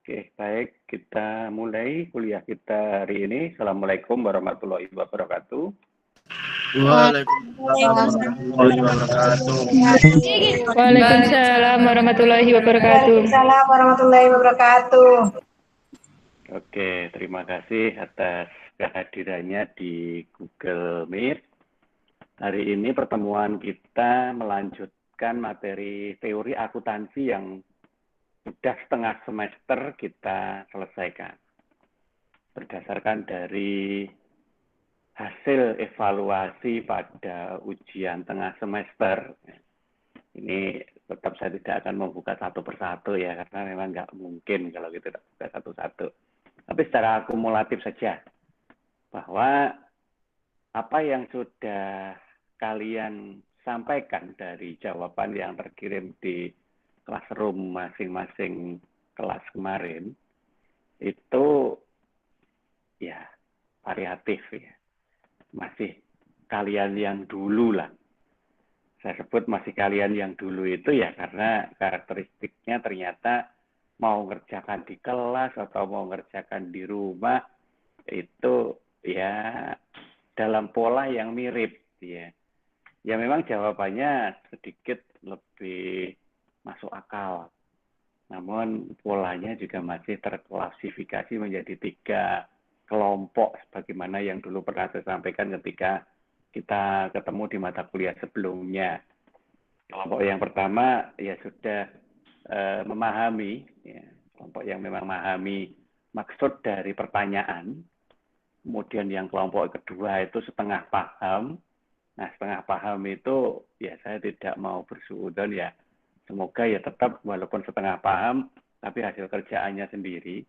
Oke, baik. Kita mulai kuliah kita hari ini. Assalamualaikum warahmatullahi wabarakatuh. Waalaikumsalam warahmatullahi wabarakatuh. Waalaikumsalam warahmatullahi wabarakatuh. Oke, terima kasih atas kehadirannya di Google Meet. Hari ini pertemuan kita melanjutkan materi teori akuntansi yang sudah setengah semester kita selesaikan. Berdasarkan dari hasil evaluasi pada ujian tengah semester, ini tetap saya tidak akan membuka satu persatu ya, karena memang nggak mungkin kalau kita tidak buka satu-satu. Tapi secara akumulatif saja, bahwa apa yang sudah kalian sampaikan dari jawaban yang terkirim di classroom masing-masing kelas kemarin, itu ya variatif ya. Masih kalian yang dulu lah. Saya sebut masih kalian yang dulu itu ya karena karakteristiknya ternyata mau ngerjakan di kelas atau mau ngerjakan di rumah itu ya dalam pola yang mirip ya. Ya memang jawabannya sedikit lebih masuk akal. Namun polanya juga masih terklasifikasi menjadi 3 kelompok sebagaimana yang dulu pernah saya sampaikan ketika kita ketemu di mata kuliah sebelumnya. Kelompok yang pertama ya sudah memahami, ya, kelompok yang memang memahami maksud dari pertanyaan. Kemudian yang kelompok kedua itu setengah paham. Nah, setengah paham itu ya saya tidak mau bersuudzon ya. Semoga ya tetap walaupun setengah paham, tapi hasil kerjaannya sendiri.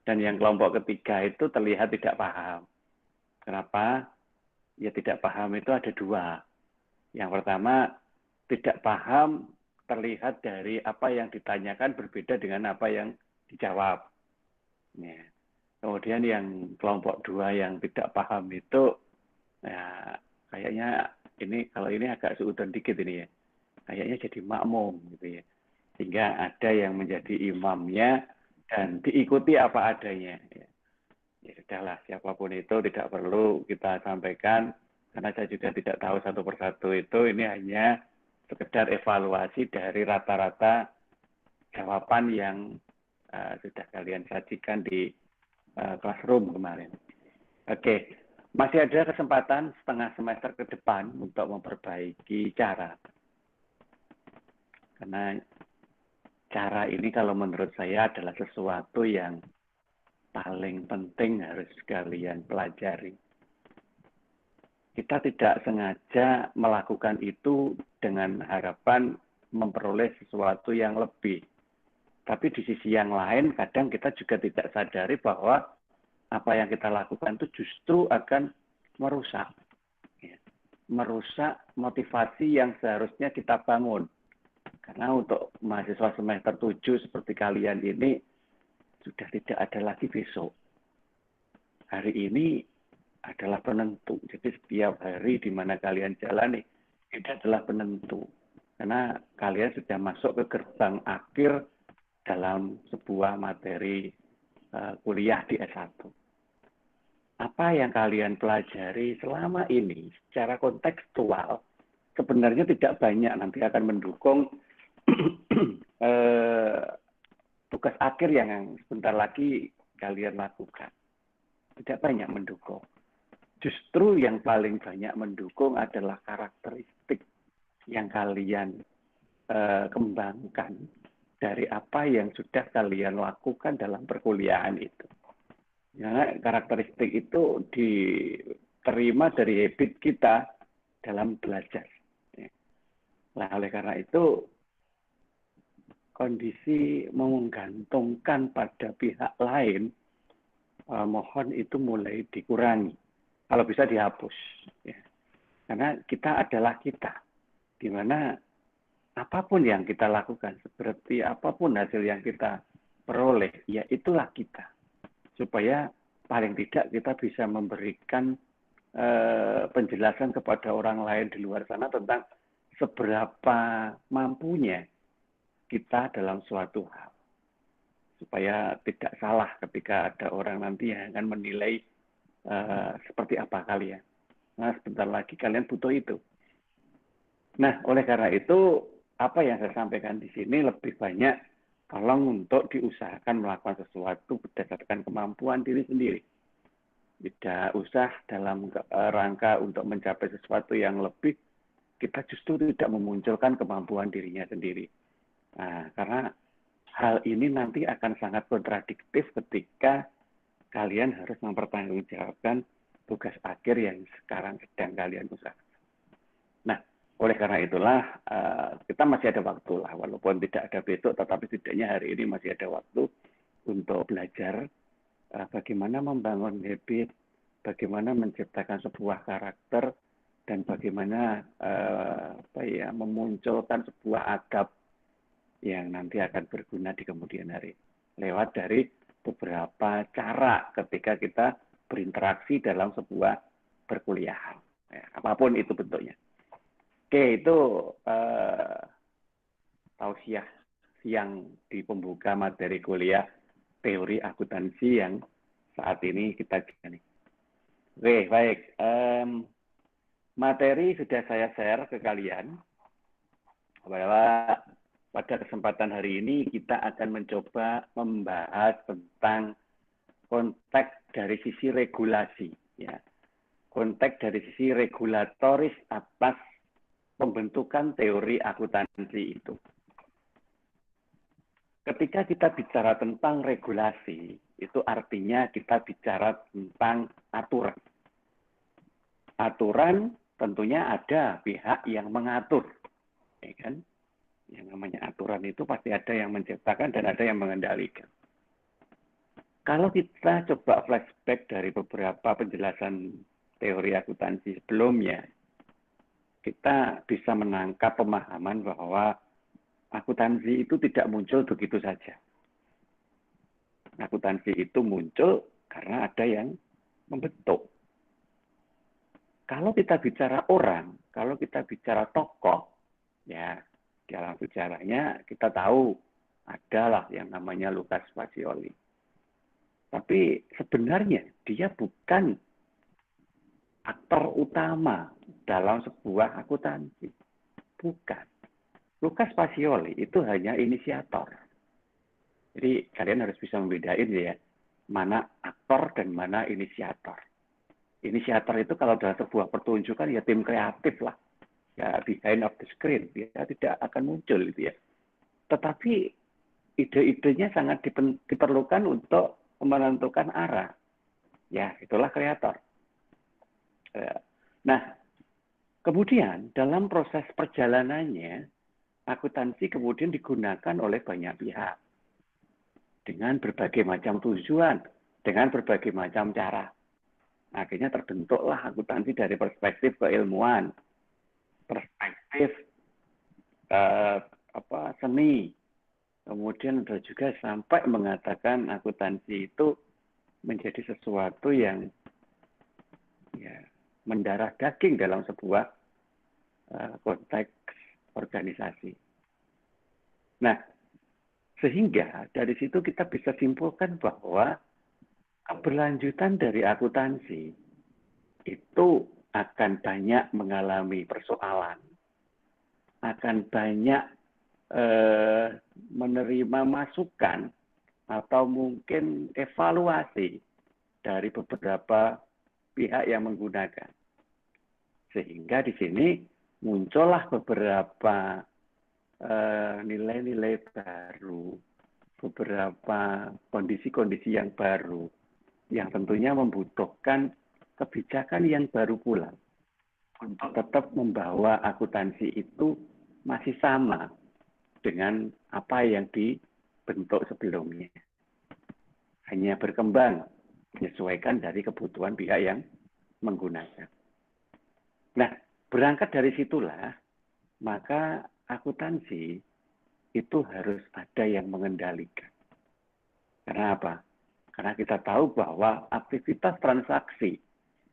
Dan yang kelompok ketiga itu terlihat tidak paham. Kenapa? Ya tidak paham itu ada 2. Yang pertama, tidak paham terlihat dari apa yang ditanyakan berbeda dengan apa yang dijawab. Ya. Kemudian yang kelompok 2 yang tidak paham itu, ya kayaknya ini kalau ini agak suudzon dikit ini ya. Kayaknya jadi makmum gitu ya. Sehingga ada yang menjadi imamnya dan diikuti apa adanya. Ya sudahlah, siapapun itu tidak perlu kita sampaikan, karena saya juga tidak tahu satu persatu itu, ini hanya sekedar evaluasi dari rata-rata jawaban yang sudah kalian sajikan di classroom kemarin. Oke, masih ada kesempatan setengah semester ke depan untuk memperbaiki cara. Karena cara ini kalau menurut saya adalah sesuatu yang paling penting harus kalian pelajari. Kita tidak sengaja melakukan itu dengan harapan memperoleh sesuatu yang lebih. Tapi di sisi yang lain, kadang kita juga tidak sadari bahwa apa yang kita lakukan itu justru akan merusak. Merusak motivasi yang seharusnya kita bangun. Karena untuk mahasiswa semester 7 seperti kalian ini, sudah tidak ada lagi besok. Hari ini adalah penentu. Jadi setiap hari di mana kalian jalani, itu adalah penentu. Karena kalian sudah masuk ke gerbang akhir dalam sebuah materi kuliah di S1. Apa yang kalian pelajari selama ini secara kontekstual sebenarnya tidak banyak nanti akan mendukung tugas akhir yang sebentar lagi kalian lakukan. Tidak banyak mendukung. Justru yang paling banyak mendukung adalah karakteristik yang kalian kembangkan dari apa yang sudah kalian lakukan dalam perkuliahan itu. Ya, karakteristik itu diterima dari habit kita dalam belajar. Nah, oleh karena itu kondisi menggantungkan pada pihak lain, mohon itu mulai dikurangi. Kalau bisa dihapus. Ya. Karena kita adalah kita. Di mana apapun yang kita lakukan, seperti apapun hasil yang kita peroleh, ya itulah kita. Supaya paling tidak kita bisa memberikan penjelasan kepada orang lain di luar sana tentang seberapa mampunya kita dalam suatu hal. supaya tidak salah ketika ada orang nanti yang akan menilai seperti apa kalian. Nah, sebentar lagi kalian butuh itu. Nah, oleh karena itu, apa yang saya sampaikan di sini lebih banyak tolong untuk diusahakan melakukan sesuatu berdasarkan kemampuan diri sendiri. Tidak usah dalam rangka untuk mencapai sesuatu yang lebih, kita justru tidak memunculkan kemampuan dirinya sendiri. Nah, karena hal ini nanti akan sangat kontradiktif ketika kalian harus mempertanggungjawabkan tugas akhir yang sekarang sedang kalian usahakan. Nah, oleh karena itulah kita masih ada waktu lah, walaupun tidak ada besok, tetapi setidaknya hari ini masih ada waktu untuk belajar bagaimana membangun habit, bagaimana menciptakan sebuah karakter, dan bagaimana memunculkan sebuah adab yang nanti akan berguna di kemudian hari. Lewat dari beberapa cara ketika kita berinteraksi dalam sebuah perkuliahan. Ya, apapun itu bentuknya. Oke, itu tausiah siang di pembuka materi kuliah teori akuntansi yang saat ini kita jalani. Oke, baik. Materi sudah saya share ke kalian bahwa pada kesempatan hari ini kita akan mencoba membahas tentang konteks dari sisi regulasi, ya. Konteks dari sisi regulatoris atas pembentukan teori akuntansi itu. Ketika kita bicara tentang regulasi, itu artinya kita bicara tentang aturan. Aturan tentunya ada pihak yang mengatur, ya kan? Yang namanya aturan itu pasti ada yang menciptakan dan ada yang mengendalikan. Kalau kita coba flashback dari beberapa penjelasan teori akuntansi sebelumnya, kita bisa menangkap pemahaman bahwa akuntansi itu tidak muncul begitu saja. Akuntansi itu muncul karena ada yang membentuk. Kalau kita bicara orang, kalau kita bicara tokoh, ya dalam sejarahnya kita tahu adalah yang namanya Lukas Pacioli. Tapi sebenarnya dia bukan aktor utama dalam sebuah akuntansi. Bukan. Lukas Pacioli itu hanya inisiator. Jadi kalian harus bisa membedain ya, mana aktor dan mana inisiator. Inisiator itu kalau dalam sebuah pertunjukan ya tim kreatif lah. Ya behind of the screen, dia tidak akan muncul gitu ya. Tetapi ide-idenya sangat diperlukan untuk menentukan arah. Ya, itulah kreator. Nah, kemudian dalam proses perjalanannya, akuntansi kemudian digunakan oleh banyak pihak. Dengan berbagai macam tujuan, dengan berbagai macam cara. Akhirnya terbentuklah akuntansi dari perspektif keilmuan, perspektif seni. Kemudian ada juga sampai mengatakan akuntansi itu menjadi sesuatu yang ya, mendarah daging dalam sebuah konteks organisasi. Nah, sehingga dari situ kita bisa simpulkan bahwa keberlanjutan dari akuntansi itu akan banyak mengalami persoalan, akan banyak menerima masukan atau mungkin evaluasi dari beberapa pihak yang menggunakan. Sehingga di sini muncullah beberapa nilai-nilai baru, beberapa kondisi-kondisi yang baru, yang tentunya membutuhkan kebijakan yang baru pula untuk tetap membawa akuntansi itu masih sama dengan apa yang dibentuk sebelumnya. Hanya berkembang, menyesuaikan dari kebutuhan pihak yang menggunakan. Nah, berangkat dari situlah, maka akuntansi itu harus ada yang mengendalikan. Karena apa? Karena kita tahu bahwa aktivitas transaksi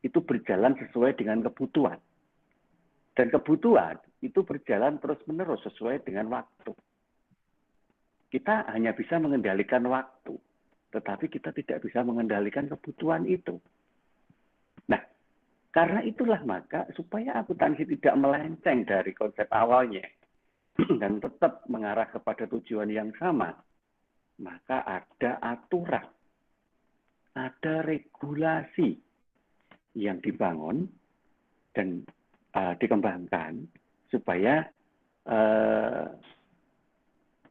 itu berjalan sesuai dengan kebutuhan. Dan kebutuhan itu berjalan terus-menerus sesuai dengan waktu. kita hanya bisa mengendalikan waktu, tetapi kita tidak bisa mengendalikan kebutuhan itu. Nah, karena itulah maka supaya akuntansi tidak melenceng dari konsep awalnya dan tetap mengarah kepada tujuan yang sama, maka ada aturan, ada regulasi yang dibangun dan dikembangkan supaya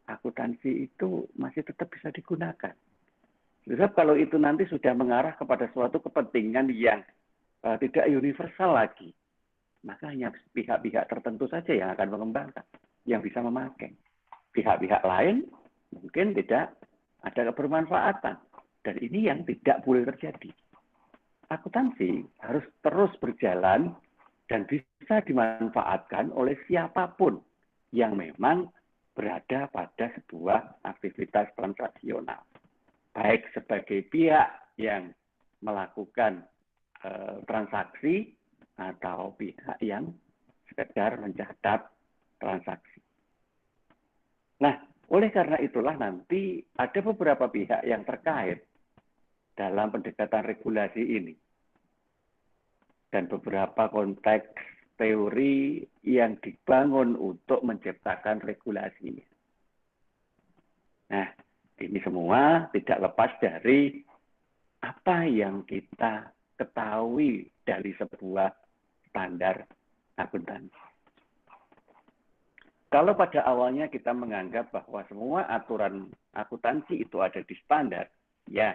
akuntansi itu masih tetap bisa digunakan. Sebab kalau itu nanti sudah mengarah kepada suatu kepentingan yang tidak universal lagi, maka hanya pihak-pihak tertentu saja yang akan mengembangkan, yang bisa memakai. Pihak-pihak lain mungkin tidak ada kebermanfaatan. Dan ini yang tidak boleh terjadi. Akuntansi harus terus berjalan dan bisa dimanfaatkan oleh siapapun yang memang berada pada sebuah aktivitas transaksional. Baik sebagai pihak yang melakukan transaksi atau pihak yang sekedar mencatat transaksi. Nah, oleh karena itulah nanti ada beberapa pihak yang terkait dalam pendekatan regulasi ini. Dan beberapa konteks teori yang dibangun untuk menciptakan regulasinya. Nah, ini semua tidak lepas dari apa yang kita ketahui dari sebuah standar akuntansi. Kalau pada awalnya kita menganggap bahwa semua aturan akuntansi itu ada di standar, ya,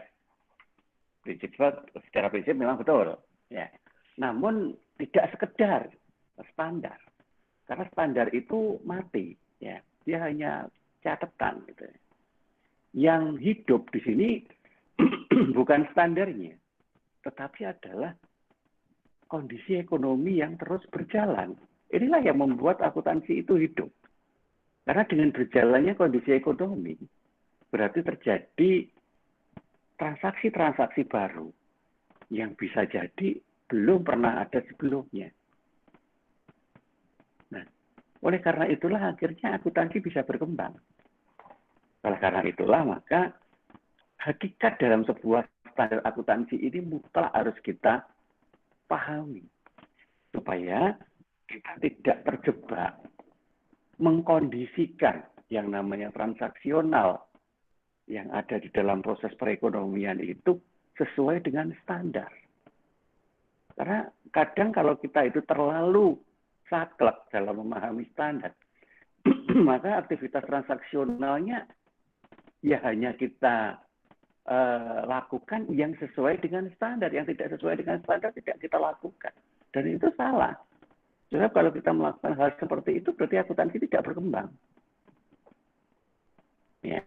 secara prinsip memang betul, ya. Namun tidak sekedar standar, karena standar itu mati, ya, dia hanya catatan, gitu. Yang hidup di sini bukan standarnya, tetapi adalah kondisi ekonomi yang terus berjalan. Inilah yang membuat akuntansi itu hidup. Karena dengan berjalannya kondisi ekonomi, berarti terjadi transaksi-transaksi baru yang bisa jadi belum pernah ada sebelumnya. Nah, oleh karena itulah akhirnya akuntansi bisa berkembang. Oleh karena itulah maka hakikat dalam sebuah standar akuntansi ini mutlak harus kita pahami supaya kita tidak terjebak mengkondisikan yang namanya transaksional yang ada di dalam proses perekonomian itu sesuai dengan standar. Karena kadang kalau kita itu terlalu saklek dalam memahami standar, maka aktivitas transaksionalnya ya hanya kita lakukan yang sesuai dengan standar, yang tidak sesuai dengan standar tidak kita lakukan. Dan itu salah. Sebab kalau kita melakukan hal seperti itu, berarti akuntansi tidak berkembang. Ya.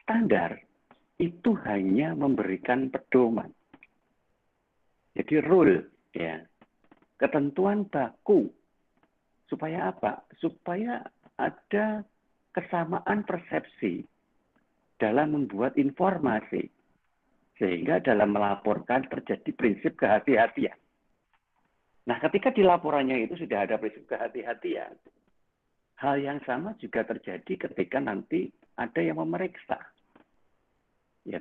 Standar itu hanya memberikan pedoman. Jadi rule, ya, ketentuan baku. Supaya apa? Supaya ada kesamaan persepsi dalam membuat informasi. Sehingga dalam melaporkan terjadi prinsip kehati-hatian. Nah, ketika di laporannya itu sudah ada prinsip kehati-hatian, hal yang sama juga terjadi ketika nanti ada yang memeriksa. Ya,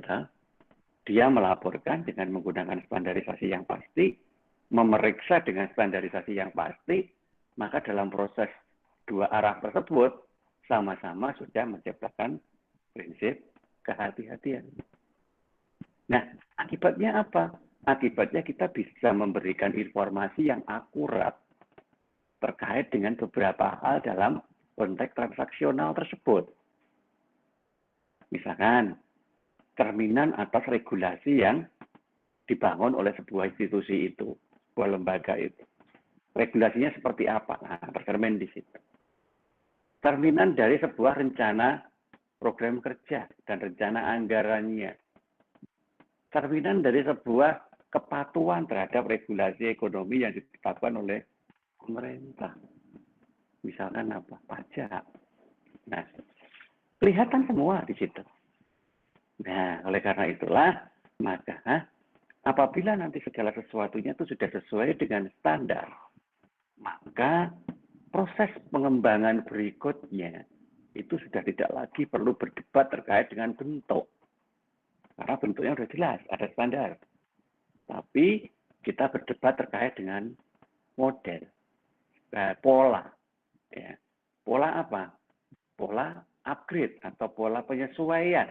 dia melaporkan dengan menggunakan standarisasi yang pasti, memeriksa dengan standarisasi yang pasti, maka dalam proses dua arah tersebut sama-sama sudah menciptakan prinsip kehati-hatian. Nah, akibatnya apa? Akibatnya kita bisa memberikan informasi yang akurat terkait dengan beberapa hal dalam konteks transaksional tersebut. Misalkan, cerminan atas regulasi yang dibangun oleh sebuah institusi itu, sebuah lembaga itu. Regulasinya seperti apa? Nah, tercermin di situ. Cerminan dari sebuah rencana program kerja dan rencana anggarannya. Cerminan dari sebuah kepatuhan terhadap regulasi ekonomi yang ditetapkan oleh pemerintah. Misalkan apa? Pajak. Nah, kelihatan semua di situ. Nah, oleh karena itulah, maka apabila nanti segala sesuatunya itu sudah sesuai dengan standar, maka proses pengembangan berikutnya itu sudah tidak lagi perlu berdebat terkait dengan bentuk. Karena bentuknya sudah jelas, ada standar. Tapi kita berdebat terkait dengan model, pola. Ya. Pola apa? Pola upgrade atau pola penyesuaian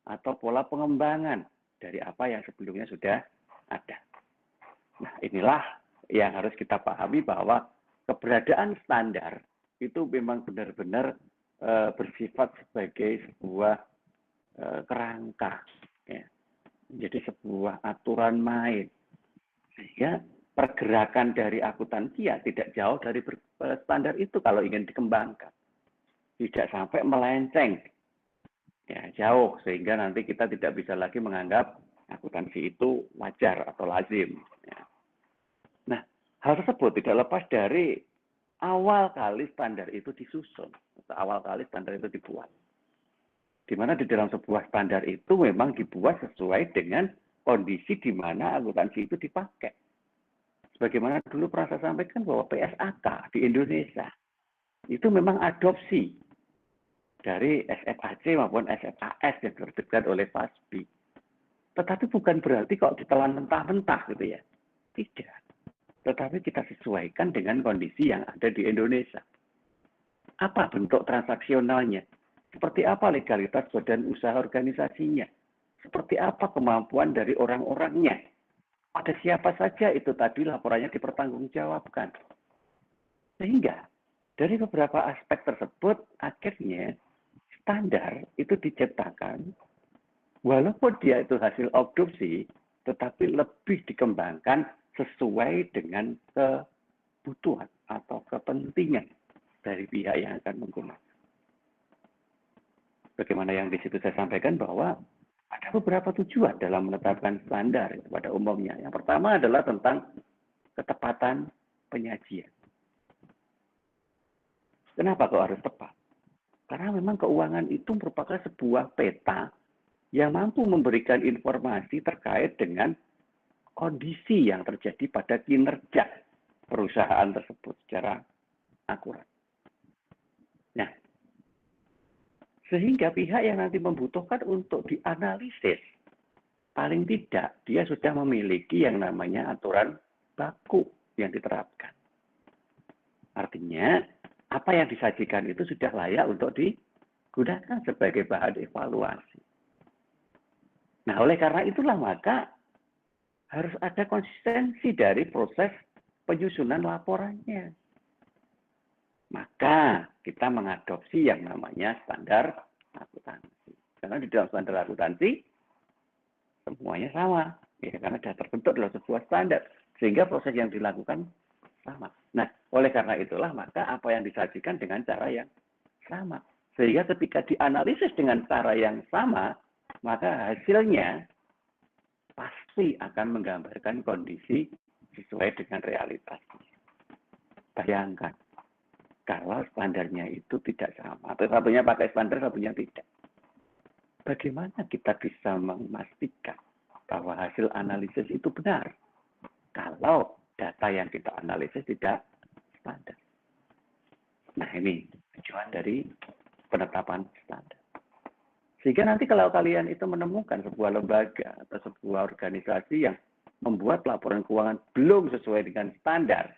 atau pola pengembangan dari apa yang sebelumnya sudah ada. Nah, inilah yang harus kita pahami bahwa keberadaan standar itu memang benar-benar bersifat sebagai sebuah kerangka, ya. Jadi sebuah aturan main. Sehingga pergerakan dari akuntansi ya tidak jauh dari standar itu kalau ingin dikembangkan. Tidak sampai melenceng, ya jauh, sehingga nanti kita tidak bisa lagi menganggap akuntansi itu wajar atau lazim. Ya. Nah, hal tersebut tidak lepas dari awal kali standar itu disusun, atau awal kali standar itu dibuat. Di mana di dalam sebuah standar itu memang dibuat sesuai dengan kondisi di mana akuntansi itu dipakai. Sebagaimana dulu pernah saya sampaikan bahwa PSAK di Indonesia itu memang adopsi dari SFAC maupun SFAS yang diterbitkan oleh FASBI. Tetapi bukan berarti kok ditelan mentah-mentah gitu ya. Tidak. Tetapi kita sesuaikan dengan kondisi yang ada di Indonesia. Apa bentuk transaksionalnya? Seperti apa legalitas badan usaha organisasinya? Seperti apa kemampuan dari orang-orangnya? Pada siapa saja itu tadi laporannya dipertanggungjawabkan. Sehingga dari beberapa aspek tersebut akhirnya standar itu diciptakan walaupun dia itu hasil adopsi tetapi lebih dikembangkan sesuai dengan kebutuhan atau kepentingan dari pihak yang akan menggunakan. Bagaimana yang di situ saya sampaikan bahwa ada beberapa tujuan dalam menetapkan standar pada umumnya. Yang pertama adalah tentang ketepatan penyajian. Kenapa kok harus tepat? Karena memang keuangan itu merupakan sebuah peta yang mampu memberikan informasi terkait dengan kondisi yang terjadi pada kinerja perusahaan tersebut secara akurat. Nah, sehingga pihak yang nanti membutuhkan untuk dianalisis, paling tidak dia sudah memiliki yang namanya aturan baku yang diterapkan. Artinya, apa yang disajikan itu sudah layak untuk digunakan sebagai bahan evaluasi. Nah, oleh karena itulah maka harus ada konsistensi dari proses penyusunan laporannya. Maka kita mengadopsi yang namanya standar akuntansi. Karena di dalam standar akuntansi semuanya sama, ya, karena sudah terbentuk dalam sebuah standar, sehingga proses yang dilakukan sama. Nah, oleh karena itulah maka apa yang disajikan dengan cara yang sama. Sehingga ketika dianalisis dengan cara yang sama, maka hasilnya pasti akan menggambarkan kondisi sesuai dengan realitas. Bayangkan, kalau standarnya itu tidak sama, atau satunya pakai standar, satunya tidak. Bagaimana kita bisa memastikan bahwa hasil analisis itu benar? Kalau data yang kita analisis tidak standar. Nah, ini tujuan dari penetapan standar. Sehingga nanti kalau kalian itu menemukan sebuah lembaga atau sebuah organisasi yang membuat laporan keuangan belum sesuai dengan standar,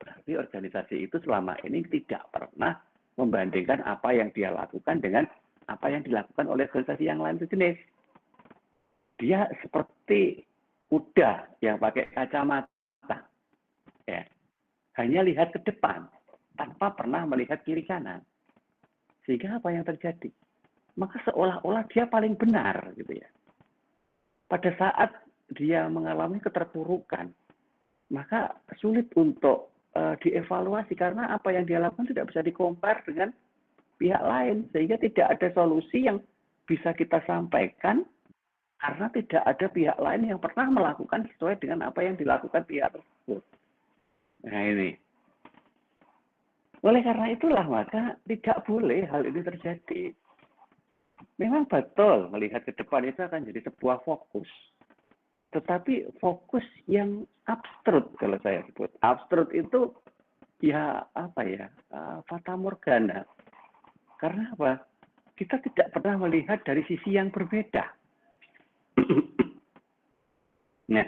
berarti organisasi itu selama ini tidak pernah membandingkan apa yang dia lakukan dengan apa yang dilakukan oleh organisasi yang lain sejenis. Dia seperti kuda yang pakai kacamata, ya, hanya lihat ke depan tanpa pernah melihat kiri kanan. Sehingga apa yang terjadi? Maka seolah-olah dia paling benar, gitu ya. Pada saat dia mengalami keterpurukan, maka sulit untuk dievaluasi karena apa yang dia lakukan tidak bisa dikompar dengan pihak lain, sehingga tidak ada solusi yang bisa kita sampaikan. Karena tidak ada pihak lain yang pernah melakukan sesuai dengan apa yang dilakukan pihak tersebut. Nah ini. Oleh karena itulah maka tidak boleh hal ini terjadi. Memang betul melihat ke depan itu akan jadi sebuah fokus. Tetapi fokus yang abstrut kalau saya sebut. Abstrut itu ya apa ya, fata morgana. Karena apa? Kita tidak pernah melihat dari sisi yang berbeda. Nah,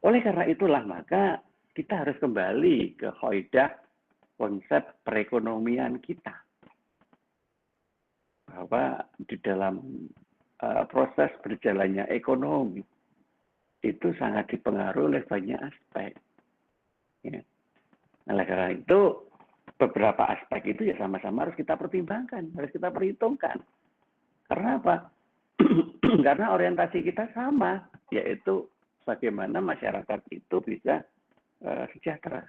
oleh karena itulah maka kita harus kembali ke kaidah konsep perekonomian kita. Bahwa di dalam proses berjalannya ekonomi itu sangat dipengaruhi oleh banyak aspek. Ya. Oleh karena itu beberapa aspek itu ya sama-sama harus kita pertimbangkan, harus kita perhitungkan. Karena apa? Karena orientasi kita sama, yaitu bagaimana masyarakat itu bisa sejahtera.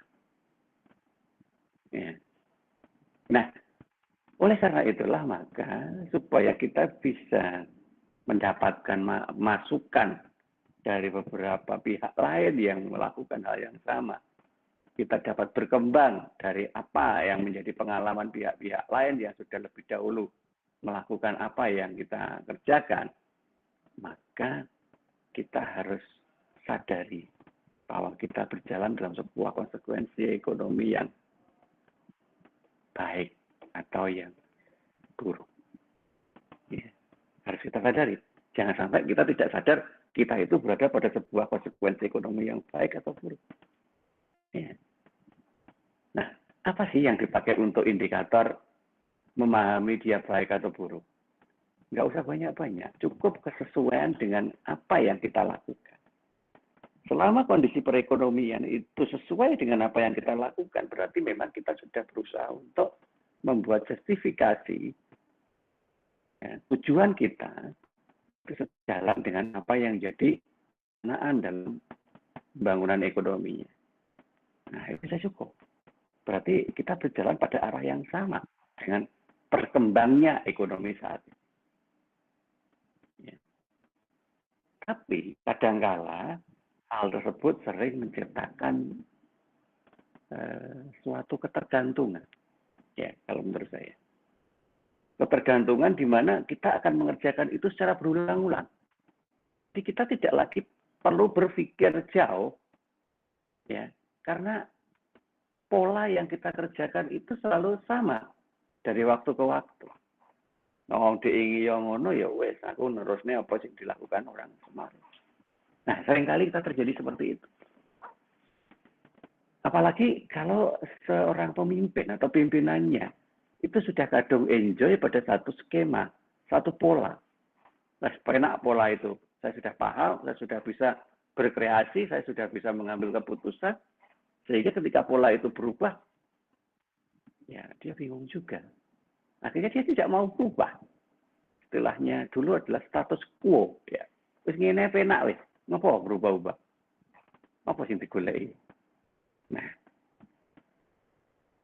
Ya. Nah, oleh karena itulah maka supaya kita bisa mendapatkan masukan dari beberapa pihak lain yang melakukan hal yang sama, kita dapat berkembang dari apa yang menjadi pengalaman pihak-pihak lain yang sudah lebih dahulu melakukan apa yang kita kerjakan, maka kita harus sadari bahwa kita berjalan dalam sebuah konsekuensi ekonomi yang baik atau yang buruk. Ya, harus kita sadari. Jangan sampai kita tidak sadar kita itu berada pada sebuah konsekuensi ekonomi yang baik atau buruk. Ya. Nah, apa sih yang dipakai untuk indikator memahami dia baik atau buruk? Nggak usah banyak-banyak, cukup kesesuaian dengan apa yang kita lakukan. Selama kondisi perekonomian itu sesuai dengan apa yang kita lakukan, berarti memang kita sudah berusaha untuk membuat justifikasi ya, tujuan kita sejalan dengan apa yang jadi pendanaan dalam pembangunan ekonominya. Nah, itu sudah cukup. Berarti kita berjalan pada arah yang sama dengan berkembangnya ekonomi saat ini. Ya. Tapi kadangkala hal tersebut sering menciptakan suatu ketergantungan. Ya, kalau menurut saya. Ketergantungan di mana kita akan mengerjakan itu secara berulang-ulang. Jadi kita tidak lagi perlu berpikir jauh, ya, karena pola yang kita kerjakan itu selalu sama dari waktu ke waktu. Ngomong diingi yang ngono ya wes, aku nerusnya apa sih dilakukan orang kemarin. Nah, seringkali kita terjadi seperti itu. Apalagi kalau seorang pemimpin atau pimpinannya itu sudah kadung enjoy pada satu skema, satu pola. Nah, enak pola itu. Saya sudah paham, saya sudah bisa berkreasi, saya sudah bisa mengambil keputusan. Sehingga ketika pola itu berubah, ya dia bingung juga. Akhirnya dia tidak mau berubah. Istilahnya dulu adalah status quo. Ya. Terus ngene penak wis. Ngapa berubah-ubah? Apa sing digoleki? Nah,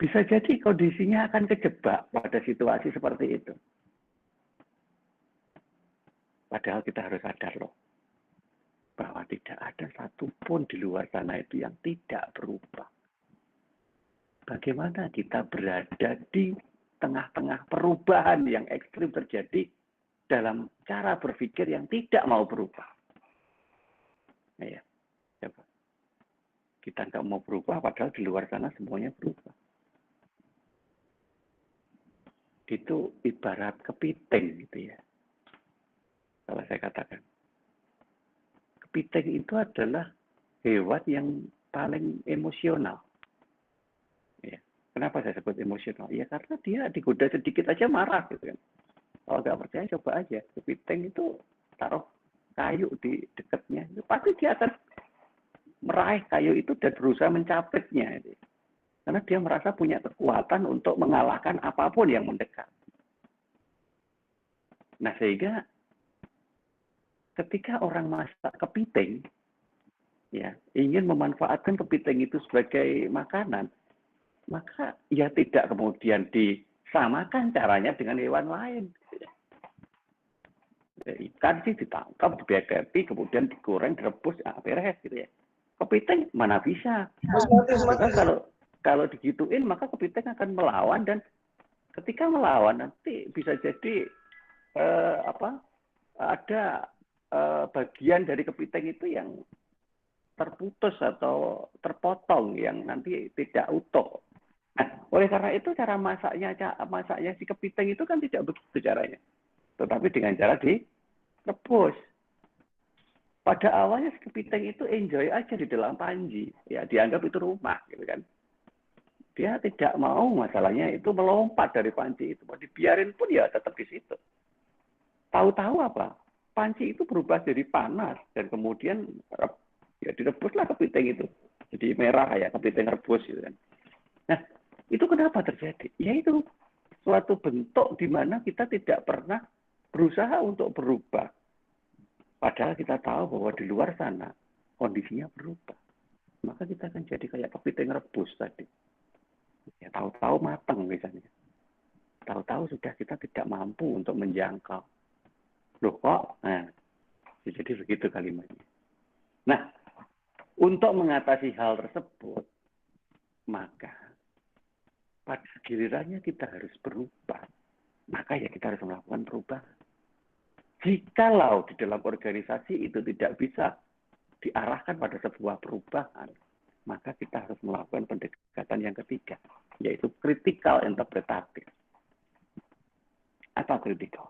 bisa jadi kondisinya akan kejebak pada situasi seperti itu. Padahal kita harus sadar loh, bahwa tidak ada satupun di luar sana itu yang tidak berubah. Bagaimana kita berada di tengah-tengah perubahan yang ekstrim terjadi dalam cara berpikir yang tidak mau berubah. Nah, ya, coba. Kita nggak mau berubah, padahal di luar sana semuanya berubah. Itu ibarat kepiting gitu ya. Kalau saya katakan. Kepiting itu adalah hewan yang paling emosional. Ya. Kenapa saya sebut emosional? Ya karena dia digoda sedikit aja marah gitu kan. Kalau nggak percaya coba aja. Kepiting itu taruh kayu di dekatnya. Pasti dia akan meraih kayu itu dan berusaha mencapitnya. Karena dia merasa punya kekuatan untuk mengalahkan apapun yang mendekat. Nah sehingga ketika orang masak kepiting, ya ingin memanfaatkan kepiting itu sebagai makanan, maka ya tidak kemudian disamakan caranya dengan hewan lain. Ikan sih ditangkap, dibegapi, kemudian digoreng, direbus, beres gitu ya. Kepiting mana bisa? Maka kalau digituin maka kepiting akan melawan dan ketika melawan nanti bisa jadi ada bagian dari kepiting itu yang terputus atau terpotong yang nanti tidak utuh. Nah, oleh karena itu cara masaknya si kepiting itu kan tidak begitu caranya. Tetapi dengan cara direbus. Pada awalnya si kepiting itu enjoy aja di dalam panci. Ya, dianggap itu rumah, gitu kan. Dia tidak mau masalahnya itu melompat dari panci itu. Mau dibiarin pun ya tetap di situ. Tahu-tahu apa? Panci itu berubah jadi panas dan kemudian ya direbuslah kepiting itu. Jadi merah kayak kepiting rebus gitu kan. Nah, itu kenapa terjadi? Ya itu suatu bentuk di mana kita tidak pernah berusaha untuk berubah. Padahal kita tahu bahwa di luar sana kondisinya berubah. Maka kita akan jadi kayak kepiting rebus tadi. Ya, tahu-tahu matang misalnya. Tahu-tahu sudah kita tidak mampu untuk menjangkau. Loh kok? Nah, jadi begitu kalimatnya. Nah, untuk mengatasi hal tersebut, maka pada gilirannya kita harus berubah. Maka ya kita harus melakukan perubahan. Jikalau di dalam organisasi itu tidak bisa diarahkan pada sebuah perubahan, maka kita harus melakukan pendekatan yang ketiga, yaitu critical interpretatif. Apa critical?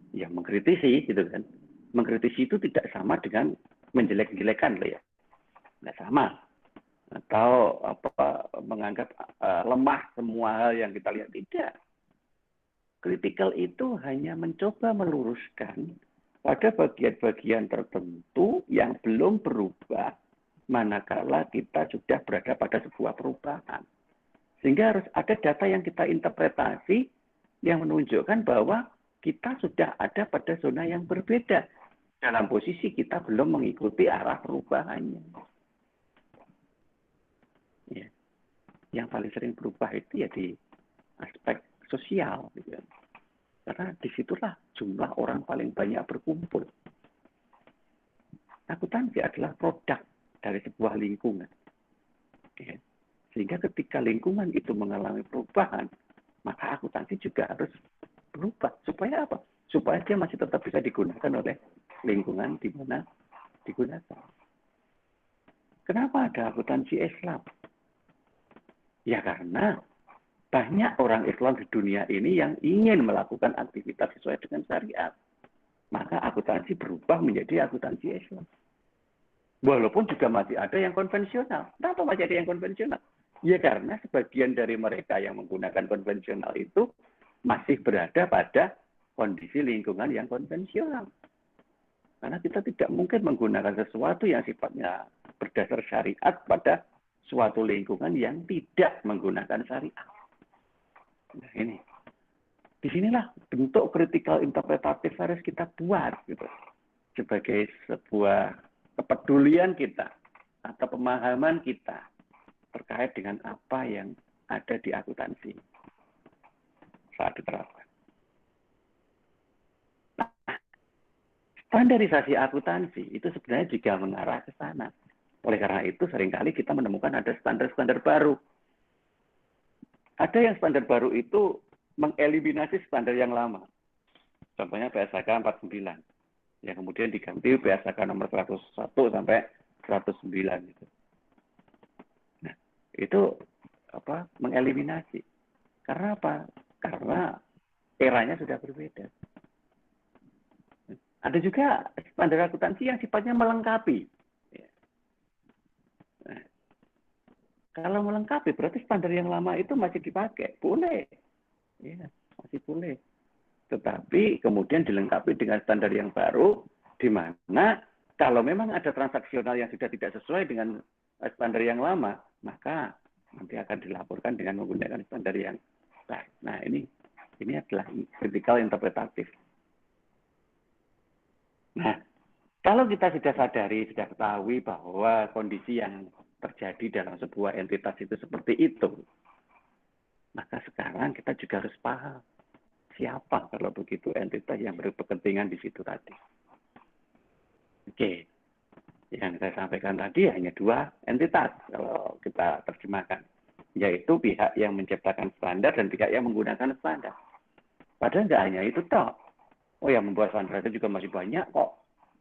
Ya mengkritisi, gitu kan. Mengkritisi itu tidak sama dengan menjelek-jelekan, loh ya. Nggak sama. Atau menganggap lemah semua hal yang kita lihat. Tidak. Critical itu hanya mencoba meluruskan pada bagian-bagian tertentu yang belum berubah, manakala kita sudah berada pada sebuah perubahan. Sehingga harus ada data yang kita interpretasi yang menunjukkan bahwa kita sudah ada pada zona yang berbeda. Dalam posisi kita belum mengikuti arah perubahannya. Ya. Yang paling sering berubah itu ya di aspek sosial. Gitu. Karena disitulah jumlah orang paling banyak berkumpul. Akuntansi adalah produk dari sebuah lingkungan. Ya. Sehingga ketika lingkungan itu mengalami perubahan, maka akuntansi juga harus berubah. Supaya apa? Supaya dia masih tetap bisa digunakan oleh lingkungan di mana digunakan. Kenapa ada akuntansi Islam? Ya karena banyak orang Islam di dunia ini yang ingin melakukan aktivitas sesuai dengan syariat. Maka akuntansi berubah menjadi akuntansi Islam. Walaupun juga masih ada yang konvensional. Kenapa masih ada yang konvensional? Ya karena sebagian dari mereka yang menggunakan konvensional itu masih berada pada kondisi lingkungan yang konvensional. Karena kita tidak mungkin menggunakan sesuatu yang sifatnya berdasar syariat pada suatu lingkungan yang tidak menggunakan syariat. Nah ini, disinilah bentuk critical interpretatif harus kita buat gitu, sebagai sebuah kepedulian kita atau pemahaman kita terkait dengan apa yang ada di akuntansi saat diterapkan. Nah, standarisasi akuntansi itu sebenarnya juga mengarah ke sana. Oleh karena itu seringkali kita menemukan ada standar-standar baru. Ada yang standar baru itu mengeliminasi standar yang lama. Contohnya PSAK 49. Yang kemudian diganti PSAK nomor 101 sampai 109 gitu. Nah, itu mengeliminasi. Karena apa? Karena eranya sudah berbeda. Ada juga standar akuntansi yang sifatnya melengkapi. Nah, kalau melengkapi berarti standar yang lama itu masih dipakai, boleh, ya, masih boleh. Tetapi kemudian dilengkapi dengan standar yang baru, di mana kalau memang ada transaksional yang sudah tidak sesuai dengan standar yang lama, maka nanti akan dilaporkan dengan menggunakan standar yang baru. Nah ini adalah critical interpretatif. Nah, kalau kita sudah sadari, sudah ketahui bahwa kondisi yang terjadi dalam sebuah entitas itu seperti itu, maka sekarang kita juga harus paham siapa kalau begitu entitas yang berkepentingan di situ tadi. Oke, yang saya sampaikan tadi hanya dua entitas kalau kita terjemahkan, yaitu pihak yang menciptakan standar dan pihak yang menggunakan standar. Padahal nggak hanya itu toh. Oh yang membuat standar itu juga masih banyak kok.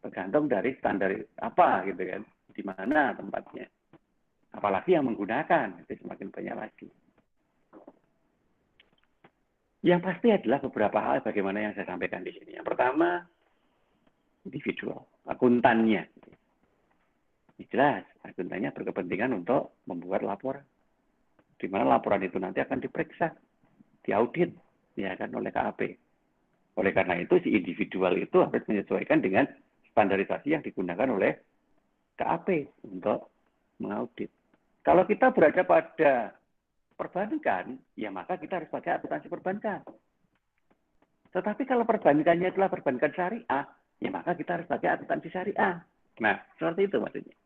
Tergantung dari standar apa gitu kan, di mana tempatnya. Apalagi yang menggunakan, itu semakin banyak lagi. Yang pasti adalah beberapa hal bagaimana yang saya sampaikan di sini. Yang pertama, individual, akuntannya. Jelas, akuntannya berkepentingan untuk membuat laporan. Di mana laporan itu nanti akan diperiksa, diaudit, ya kan, oleh KAP. Oleh karena itu, si individual itu harus menyesuaikan dengan standarisasi yang digunakan oleh KAP untuk mengaudit. Kalau kita berada pada perbankan, ya maka kita harus pakai akuntansi perbankan. Tetapi kalau perbankannya adalah perbankan syariah, ya maka kita harus pakai akuntansi syariah. Nah, seperti itu maksudnya.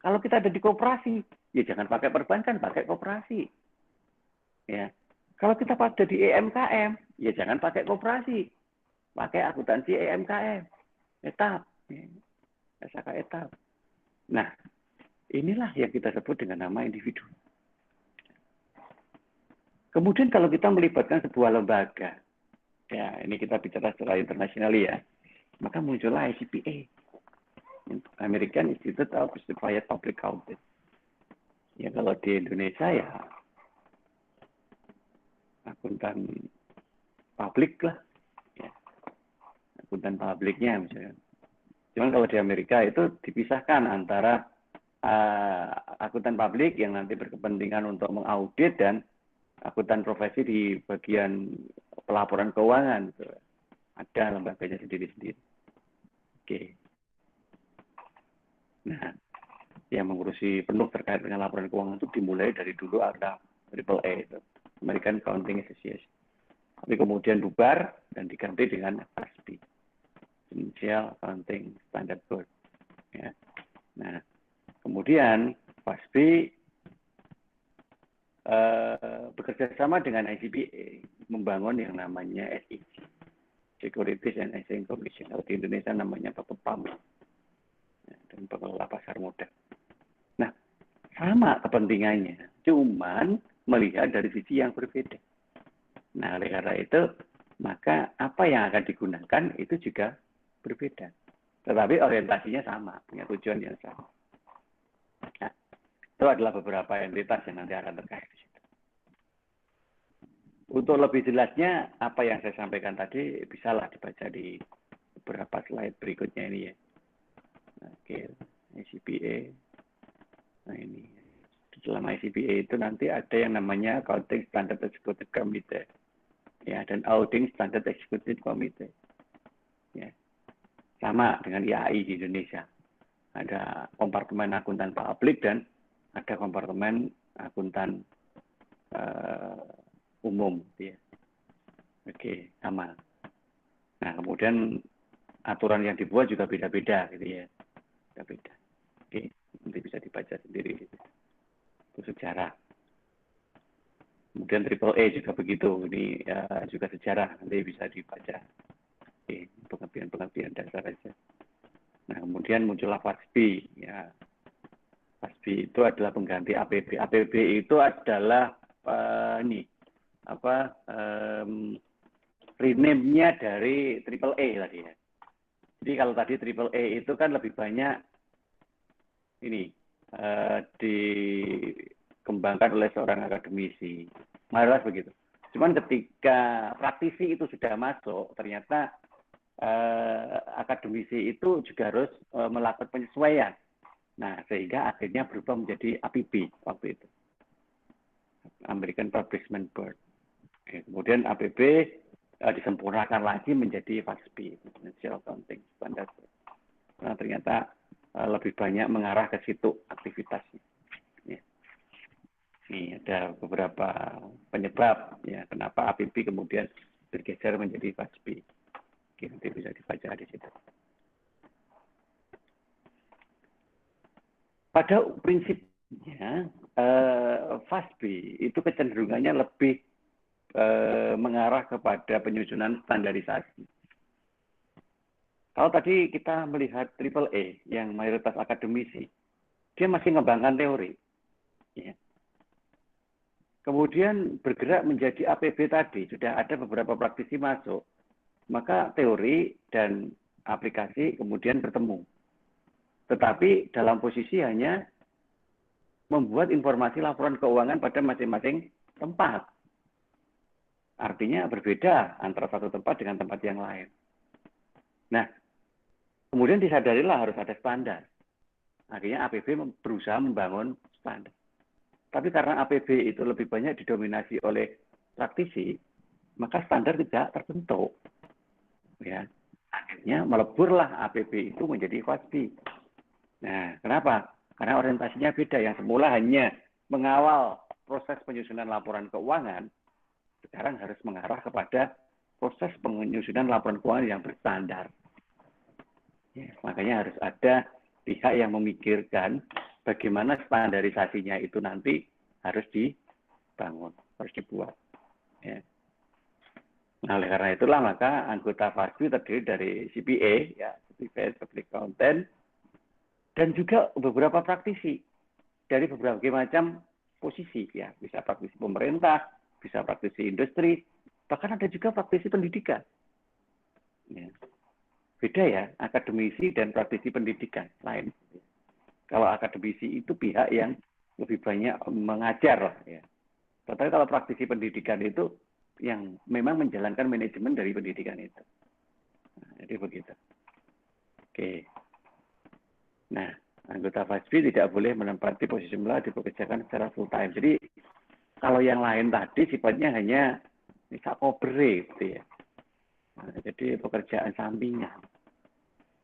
Kalau kita ada di koperasi, ya jangan pakai perbankan, pakai koperasi. Ya. Kalau kita ada di EMKM, ya jangan pakai koperasi, pakai akuntansi EMKM, etap, SK etap. Nah, inilah yang kita sebut dengan nama individu. Kemudian kalau kita melibatkan sebuah lembaga, ya ini kita bicara secara internasional ya, maka muncullah ICPA, American Institute of Certified Public Accountant. Ya kalau di Indonesia ya akuntan publik lah, ya. Akuntan publiknya misalnya. Cuman kalau di Amerika itu dipisahkan antara akuntan publik yang nanti berkepentingan untuk mengaudit dan akuntan profesi di bagian pelaporan keuangan. Gitu. Ada lembaganya sendiri-sendiri. Oke. Nah, yang mengurusi penuh terkait dengan laporan keuangan itu dimulai dari dulu ada AAA itu, American Accounting Association. Tapi kemudian bubar dan diganti dengan FASB, Financial Accounting Standard Board. Ya. Nah, kemudian FASB bekerja sama dengan ICPA membangun yang namanya SEC, Securities and Exchange Commission, atau di Indonesia namanya BAPEPAM, dan pengelola pasar modal. Nah, sama kepentingannya, cuman melihat dari sisi yang berbeda. Nah, oleh karena itu, maka apa yang akan digunakan itu juga berbeda. Tetapi orientasinya sama, punya tujuan yang sama. Nah, itu adalah beberapa entitas yang nanti akan terkait di situ. Untuk lebih jelasnya, apa yang saya sampaikan tadi, bisalah dibaca di beberapa slide berikutnya ini ya. Oke, ICPA. Nah ini, dalam ICPA itu nanti ada yang namanya Accounting Standard Executive Committee, ya, dan Auditing Standard Executive Committee. Ya, sama dengan IAI di Indonesia. Ada kompartemen akuntan publik dan ada kompartemen akuntan umum, ya. Oke, sama. Nah, kemudian aturan yang dibuat juga beda-beda, gitu ya. Beda-beda. Oke, nanti bisa dibaca sendiri. Gitu. Itu sejarah. Kemudian AAA juga begitu. Ini ya, juga sejarah, nanti bisa dibaca. Oke, pengertian dasar aja. Nah, kemudian muncullah FASB, ya. FASB itu adalah pengganti APB. APB itu adalah rename-nya dari AAA tadi ya. Jadi kalau tadi AAA itu kan lebih banyak ini dikembangkan oleh seorang akademisi. Malah begitu. Cuman ketika praktisi itu sudah masuk, ternyata akademisi itu juga harus melakukan penyesuaian. Nah, sehingga akhirnya berubah menjadi APB waktu itu. American Publishment Board. Kemudian APB disempurnakan lagi menjadi FASB, Financial Accounting Standard Board. Nah, ternyata lebih banyak mengarah ke situ aktivitasnya. Ya. Ini ada beberapa penyebab ya kenapa APB kemudian bergeser menjadi FASB. Nanti bisa dibaca di situ. Pada prinsipnya, FASB itu kecenderungannya lebih mengarah kepada penyusunan standarisasi. Kalau tadi kita melihat AAA yang mayoritas akademisi, dia masih mengembangkan teori. Ya. Kemudian bergerak menjadi APB tadi, sudah ada beberapa praktisi masuk, maka teori dan aplikasi kemudian bertemu. Tetapi dalam posisi hanya membuat informasi laporan keuangan pada masing-masing tempat. Artinya berbeda antara satu tempat dengan tempat yang lain. Nah, kemudian disadarilah harus ada standar. Akhirnya APB berusaha membangun standar. Tapi karena APB itu lebih banyak didominasi oleh praktisi, maka standar tidak terbentuk. Ya, akhirnya meleburlah APB itu menjadi FASBI. Nah, kenapa? Karena orientasinya beda. Yang semula hanya mengawal proses penyusunan laporan keuangan, sekarang harus mengarah kepada proses penyusunan laporan keuangan yang berstandar. Ya, makanya harus ada pihak yang memikirkan bagaimana standarisasinya itu nanti harus dibangun, harus dibuat. Ya. Nah, oleh karena itulah maka anggota FASBI terdiri dari CPA, ya, Certified Public Accountant, dan juga beberapa praktisi dari berbagai macam posisi, ya, bisa praktisi pemerintah, bisa praktisi industri, bahkan ada juga praktisi pendidikan. Ya. Beda ya, akademisi dan praktisi pendidikan lain. Kalau akademisi itu pihak yang lebih banyak mengajar lah ya. Tetapi kalau praktisi pendidikan itu yang memang menjalankan manajemen dari pendidikan itu. Nah, jadi begitu. Oke. Nah, anggota FASBI tidak boleh menempati posisi semula dipekerjakan secara full time. Jadi kalau yang lain tadi sifatnya hanya bisa kobre gitu ya. Nah, jadi pekerjaan sampingan.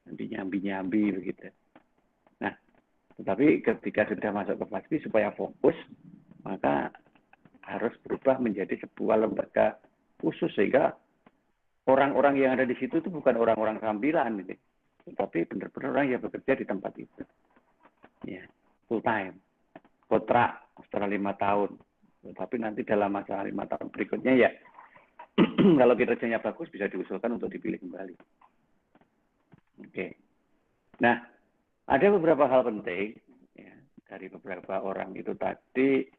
Nanti nyambi-nyambi begitu. Nah, tetapi ketika sudah masuk ke FASBI supaya fokus, maka harus berubah menjadi sebuah lembaga khusus sehingga orang-orang yang ada di situ itu bukan orang-orang sambilan gitu. Tetapi benar-benar orang yang bekerja di tempat itu. Ya, full time. Kontrak setelah 5 tahun. Tetapi nanti dalam masa 5 tahun berikutnya ya kalau kinerjanya bagus bisa diusulkan untuk dipilih kembali. Oke. Nah, ada beberapa hal penting ya, dari beberapa orang itu tadi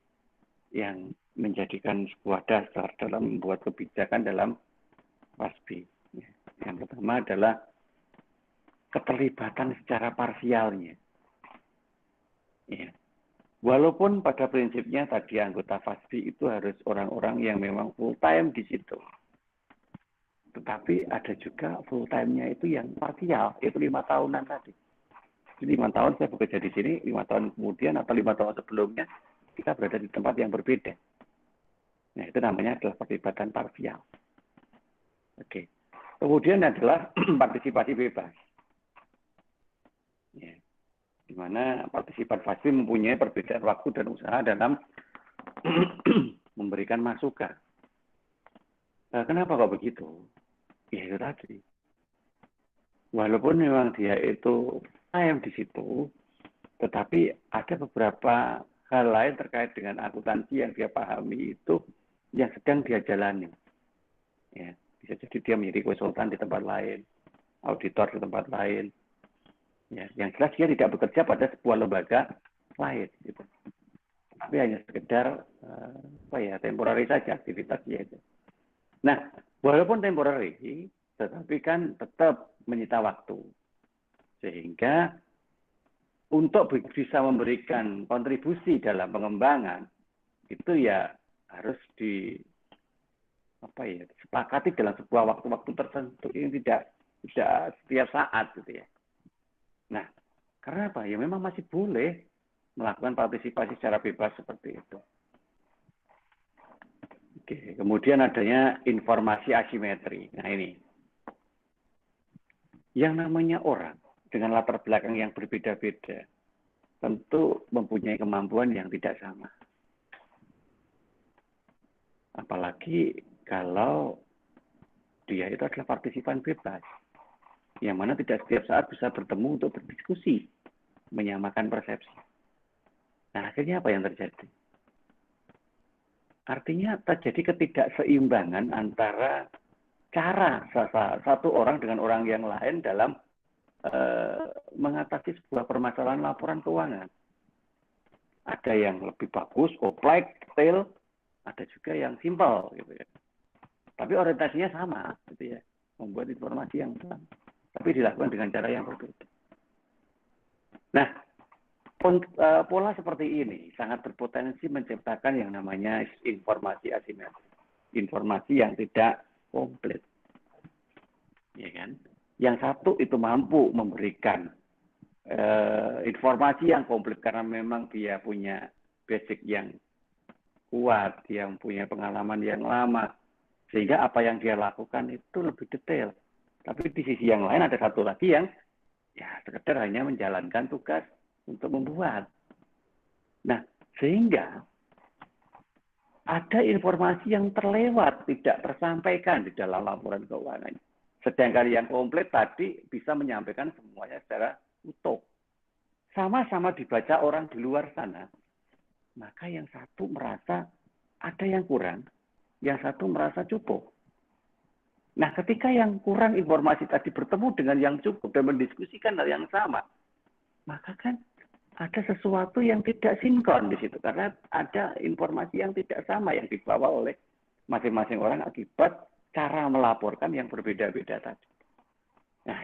yang menjadikan sebuah dasar dalam membuat kebijakan dalam FASBI. Ya. Yang pertama adalah keterlibatan secara parsialnya. Ya. Walaupun pada prinsipnya tadi anggota FASBI itu harus orang-orang yang memang full time di situ. Tetapi ada juga full time-nya itu yang parsial, itu 5 tahunan tadi. 5 tahun saya bekerja di sini, 5 tahun kemudian atau 5 tahun sebelumnya kita berada di tempat yang berbeda. Nah, itu namanya adalah keterlibatan parsial. Oke. Kemudian adalah partisipasi bebas. Ya. Di mana partisipan FASBI mempunyai perbedaan waktu dan usaha dalam memberikan masukan. Nah, kenapa kok begitu? Ya itu tadi. Walaupun memang dia itu time di situ, tetapi ada beberapa hal lain terkait dengan akuntansi yang dia pahami itu yang sedang dia jalani. Ya, bisa jadi dia menjadi konsultan di tempat lain, auditor di tempat lain. Ya, yang jelas dia tidak bekerja pada sebuah lembaga lain, gitu. Tapi hanya sekedar temporary saja aktivitasnya itu. Nah, walaupun temporary, tetapi kan tetap menyita waktu. Sehingga untuk bisa memberikan kontribusi dalam pengembangan, itu ya harus disepakati dalam sebuah waktu-waktu tertentu. Ini tidak setiap saat gitu ya. Nah, karena apa? Ya memang masih boleh melakukan partisipasi secara bebas seperti itu. Oke, kemudian adanya informasi asimetri. Nah ini, yang namanya orang dengan latar belakang yang berbeda-beda, tentu mempunyai kemampuan yang tidak sama. Apalagi kalau dia itu adalah partisipan bebas, yang mana tidak setiap saat bisa bertemu untuk berdiskusi, menyamakan persepsi. Nah, akhirnya apa yang terjadi? Artinya terjadi ketidakseimbangan antara cara satu orang dengan orang yang lain dalam mengatasi sebuah permasalahan laporan keuangan. Ada yang lebih bagus, kompleks, detail, ada juga yang simpel, gitu ya. Tapi orientasinya sama, gitu ya, membuat informasi yang sama, tapi dilakukan dengan cara yang berbeda. Nah, pola seperti ini sangat berpotensi menciptakan yang namanya informasi asimetri. informasi yang tidak komplit. Ya kan? Yang satu itu mampu memberikan informasi yang komplit karena memang dia punya basic yang kuat, yang punya pengalaman yang lama, sehingga apa yang dia lakukan itu lebih detail. Tapi di sisi yang lain ada satu lagi yang ya sekedar hanya menjalankan tugas untuk membuat. Nah, sehingga ada informasi yang terlewat, tidak tersampaikan di dalam laporan keuangan. Sedangkan yang komplit tadi bisa menyampaikan semuanya secara utuh. Sama-sama dibaca orang di luar sana, maka yang satu merasa ada yang kurang, yang satu merasa cukup. Nah, ketika yang kurang informasi tadi bertemu dengan yang cukup dan mendiskusikan hal yang sama, maka kan ada sesuatu yang tidak sinkron di situ. Karena ada informasi yang tidak sama yang dibawa oleh masing-masing orang akibat cara melaporkan yang berbeda-beda tadi. Nah,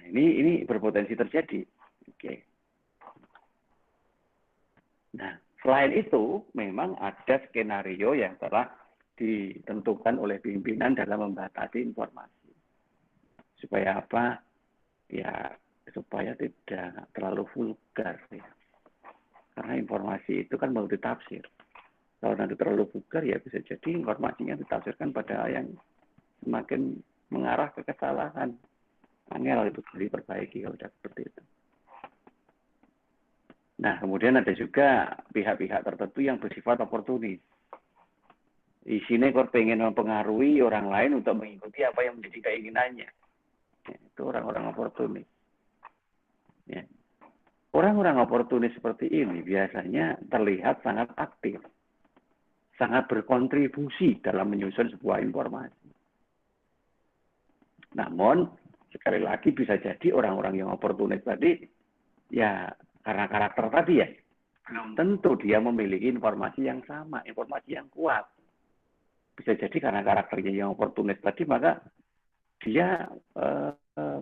ini berpotensi terjadi. Oke. Nah, selain itu, memang ada skenario yang telah ditentukan oleh pimpinan dalam membatasi informasi. Supaya apa? Ya, supaya tidak terlalu vulgar. Ya. Karena informasi itu kan multitafsir. Kalau nanti terlalu vulgar, ya bisa jadi informasinya ditafsirkan pada yang semakin mengarah ke kesalahan. Angel itu diperbaiki kalau sudah seperti itu. Nah, kemudian ada juga pihak-pihak tertentu yang bersifat oportunis. Isinya kok pengen mempengaruhi orang lain untuk mengikuti apa yang menjadi keinginannya. Ya, itu orang-orang oportunis. Ya. Orang-orang oportunis seperti ini biasanya terlihat sangat aktif, sangat berkontribusi dalam menyusun sebuah informasi. Namun, sekali lagi bisa jadi orang-orang yang oportunis tadi, ya karena karakter tadi ya, belum tentu dia memiliki informasi yang sama, informasi yang kuat. Bisa jadi karena karakternya yang oportunis tadi, maka dia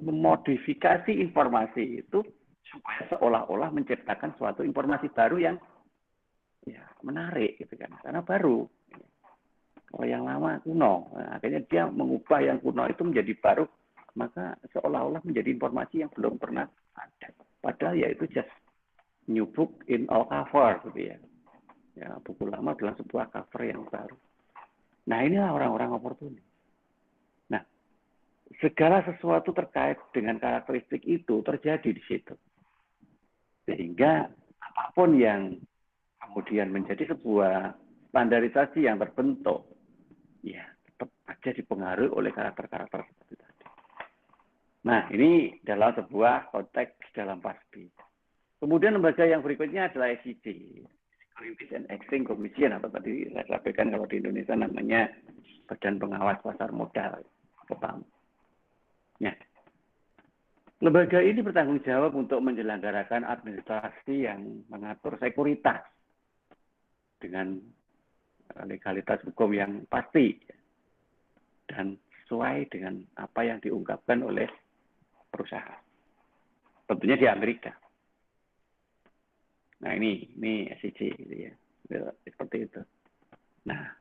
memodifikasi informasi itu supaya seolah-olah menciptakan suatu informasi baru yang ya menarik gitu kan, karena baru. Kalau yang lama kuno, nah, akhirnya dia mengubah yang kuno itu menjadi baru, maka seolah-olah menjadi informasi yang belum pernah ada. Padahal ya itu just new book in all cover gitu ya. Ya, buku lama dalam sebuah cover yang baru. Nah, inilah orang-orang oportunis. Nah, segala sesuatu terkait dengan karakteristik itu terjadi di situ. Sehingga apapun yang kemudian menjadi sebuah standarisasi yang terbentuk, ya tetap aja dipengaruhi oleh karakter-karakter seperti tadi. Nah, ini dalam sebuah konteks dalam PASBI. Kemudian lembaga yang berikutnya adalah SEC, Securities and Exchange Commission, atau tadi saya sampaikan kalau di Indonesia namanya Badan Pengawas Pasar Modal. Ya. Lembaga ini bertanggung jawab untuk menyelenggarakan administrasi yang mengatur sekuritas dengan legalitas hukum yang pasti dan sesuai dengan apa yang diungkapkan oleh perusahaan. Tentunya di Amerika. Nah, ini SEC gitu ya. Seperti itu. Nah,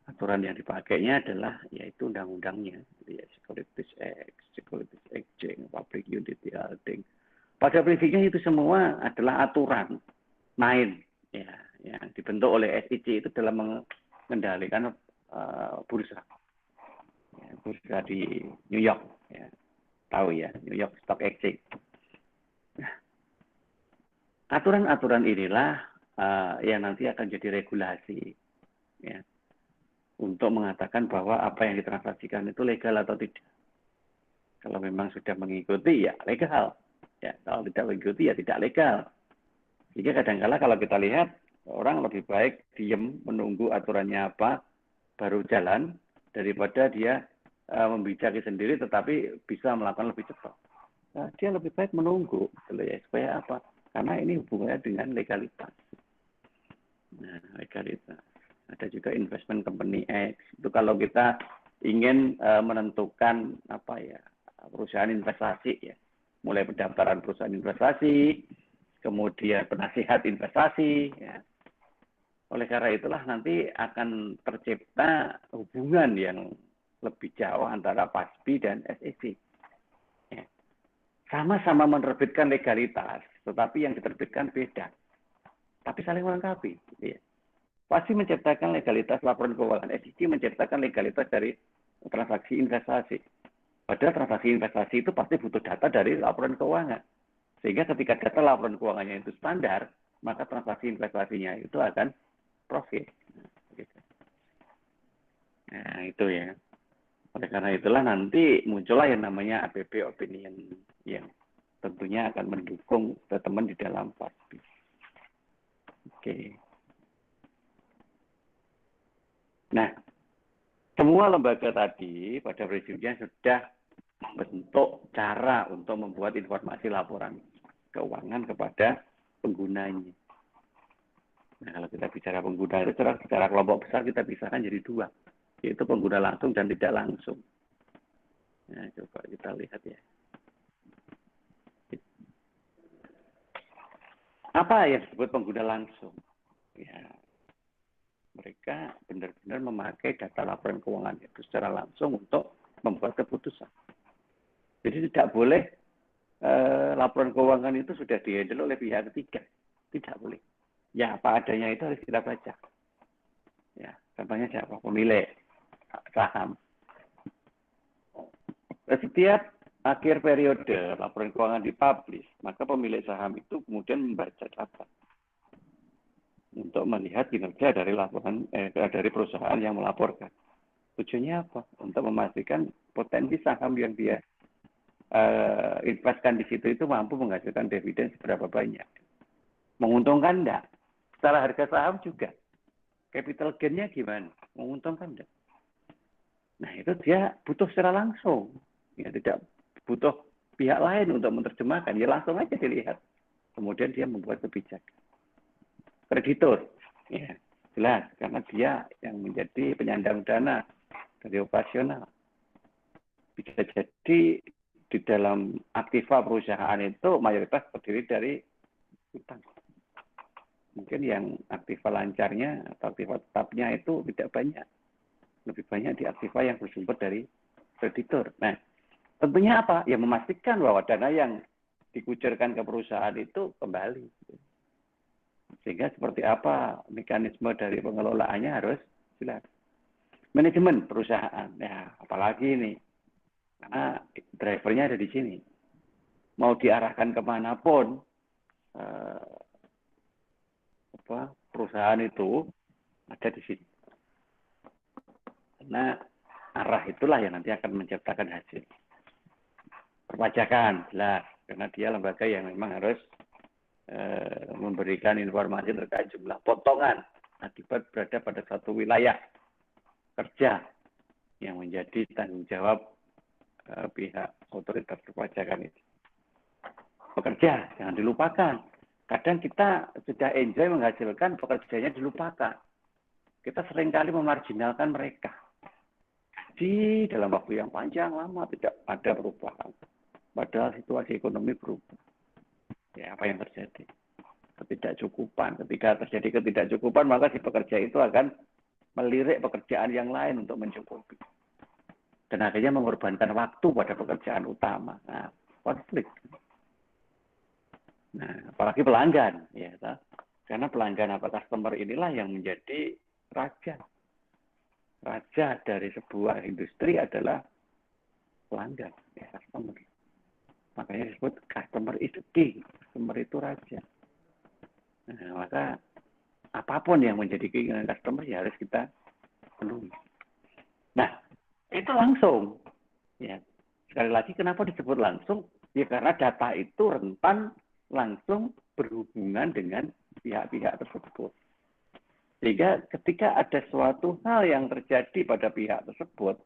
aturan yang dipakainya adalah yaitu undang-undangnya, gitu ya, Securities Act, Securities Exchange, Public Utility Holding. Pada prinsipnya itu semua adalah aturan main ya, yang dibentuk oleh SEC itu dalam mengendalikan bursa. Ya, bursa di New York ya. Tahu ya, New York Stock Exchange. Nah, aturan-aturan inilah yang nanti akan jadi regulasi ya, untuk mengatakan bahwa apa yang ditransaksikan itu legal atau tidak. Kalau memang sudah mengikuti ya legal, ya kalau tidak mengikuti ya tidak legal. Sehingga kadang-kala kalau kita lihat orang lebih baik diem menunggu aturannya apa baru jalan daripada dia membijaki sendiri tetapi bisa melakukan lebih cepat. Nah, dia lebih baik menunggu, ya, supaya apa? Karena ini hubungannya dengan legalitas. Nah, legalitas. Ada juga investment company X. Itu kalau kita ingin menentukan apa ya perusahaan investasi ya, mulai pendaftaran perusahaan investasi, kemudian penasihat investasi, ya. Oleh karena itulah nanti akan tercipta hubungan yang lebih jauh antara PASBI dan SEC. Ya. Sama-sama menerbitkan legalitas, tetapi yang diterbitkan beda. Tapi saling melengkapi. Ya. PASBI menciptakan legalitas laporan keuangan, SEC menciptakan legalitas dari transaksi investasi. Padahal transaksi investasi itu pasti butuh data dari laporan keuangan. Sehingga ketika data laporan keuangannya itu standar, maka transaksi investasinya itu akan profit. Nah, itu ya. Oleh karena itulah nanti muncullah yang namanya APB opinion yang tentunya akan mendukung teman-teman di dalam PASBI. Oke. Nah, semua lembaga tadi pada prinsipnya sudah membentuk cara untuk membuat informasi laporan keuangan kepada penggunanya. Nah, kalau kita bicara pengguna itu secara kelompok besar kita pisahkan jadi dua, yaitu pengguna langsung dan tidak langsung. Nah, coba kita lihat ya. Apa yang disebut pengguna langsung? Ya, mereka benar-benar memakai data laporan keuangan itu secara langsung untuk membuat keputusan. Jadi tidak boleh laporan keuangan itu sudah dihandle oleh pihak ketiga. Tidak boleh. Ya, apa adanya itu harus kita baca. Ya, contohnya siapa? Pemilik saham. Setiap akhir periode laporan keuangan dipublish, maka pemilik saham itu kemudian membaca data untuk melihat kinerja dari laporan dari perusahaan yang melaporkan. Tujuannya apa? Untuk memastikan potensi saham yang dia investkan di situ itu mampu menghasilkan dividen seberapa banyak. Menguntungkan enggak? Secara harga saham juga. Capital gain-nya gimana? Menguntungkan enggak? Nah, itu dia butuh secara langsung. Ya, tidak butuh pihak lain untuk menerjemahkan. Ya langsung aja dilihat. Kemudian dia membuat kebijakan. Kreditur. Ya, jelas. Karena dia yang menjadi penyandang dana dari operasional. Bisa jadi di dalam aktiva perusahaan itu mayoritas terdiri dari utang. Mungkin yang aktiva lancarnya atau aktiva tetapnya itu tidak banyak. Lebih banyak di aktiva yang bersumber dari kreditur. Nah, tentunya apa? Ya memastikan bahwa dana yang dikucurkan ke perusahaan itu kembali. Sehingga seperti apa mekanisme dari pengelolaannya harus jelas. Manajemen perusahaan. Ya, apalagi ini. Karena drivernya ada di sini. Mau diarahkan kemanapun, perusahaan itu ada di sini. Karena arah itulah yang nanti akan menciptakan hasil. Perpajakan, jelas. Karena dia lembaga yang memang harus memberikan informasi terkait jumlah potongan akibat berada pada satu wilayah kerja yang menjadi tanggung jawab pihak otoritas perpajakan itu. Pekerja, jangan dilupakan. Kadang kita sudah enjoy menghasilkan, pekerjanya dilupakan. Kita seringkali memarginalkan mereka. Di dalam waktu yang panjang, lama, tidak ada perubahan. Padahal situasi ekonomi berubah. Ya, apa yang terjadi? Ketidakcukupan. Ketika terjadi ketidakcukupan, maka si pekerja itu akan melirik pekerjaan yang lain untuk mencukupi. Dan akhirnya mengorbankan waktu pada pekerjaan utama. Nah, konflik. Nah, apalagi pelanggan, ya, karena pelanggan atau customer inilah yang menjadi raja. Raja dari sebuah industri adalah pelanggan, ya, customer. Makanya disebut customer is king, customer itu raja. Nah, maka apapun yang menjadi keinginan customer ya harus kita penuhi. Nah, itu langsung. Ya, sekali lagi kenapa disebut langsung? Ya karena data itu rentan langsung berhubungan dengan pihak-pihak tersebut. Sehingga ketika ada suatu hal yang terjadi pada pihak tersebut,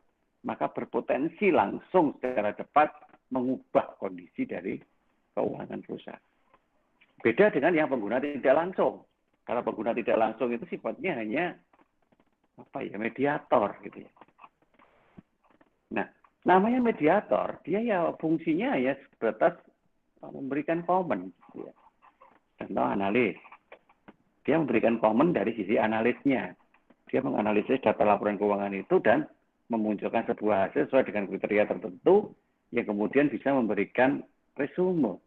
maka berpotensi langsung secara cepat mengubah kondisi dari keuangan perusahaan. Beda dengan yang pengguna tidak langsung. Kalau pengguna tidak langsung itu sifatnya hanya mediator gitu ya. Nah, namanya mediator, dia ya fungsinya ya sebatas memberikan komen. Ya. Contoh analis. Dia memberikan komen dari sisi analisnya. Dia menganalisis data laporan keuangan itu dan memunculkan sebuah hasil sesuai dengan kriteria tertentu yang kemudian bisa memberikan resume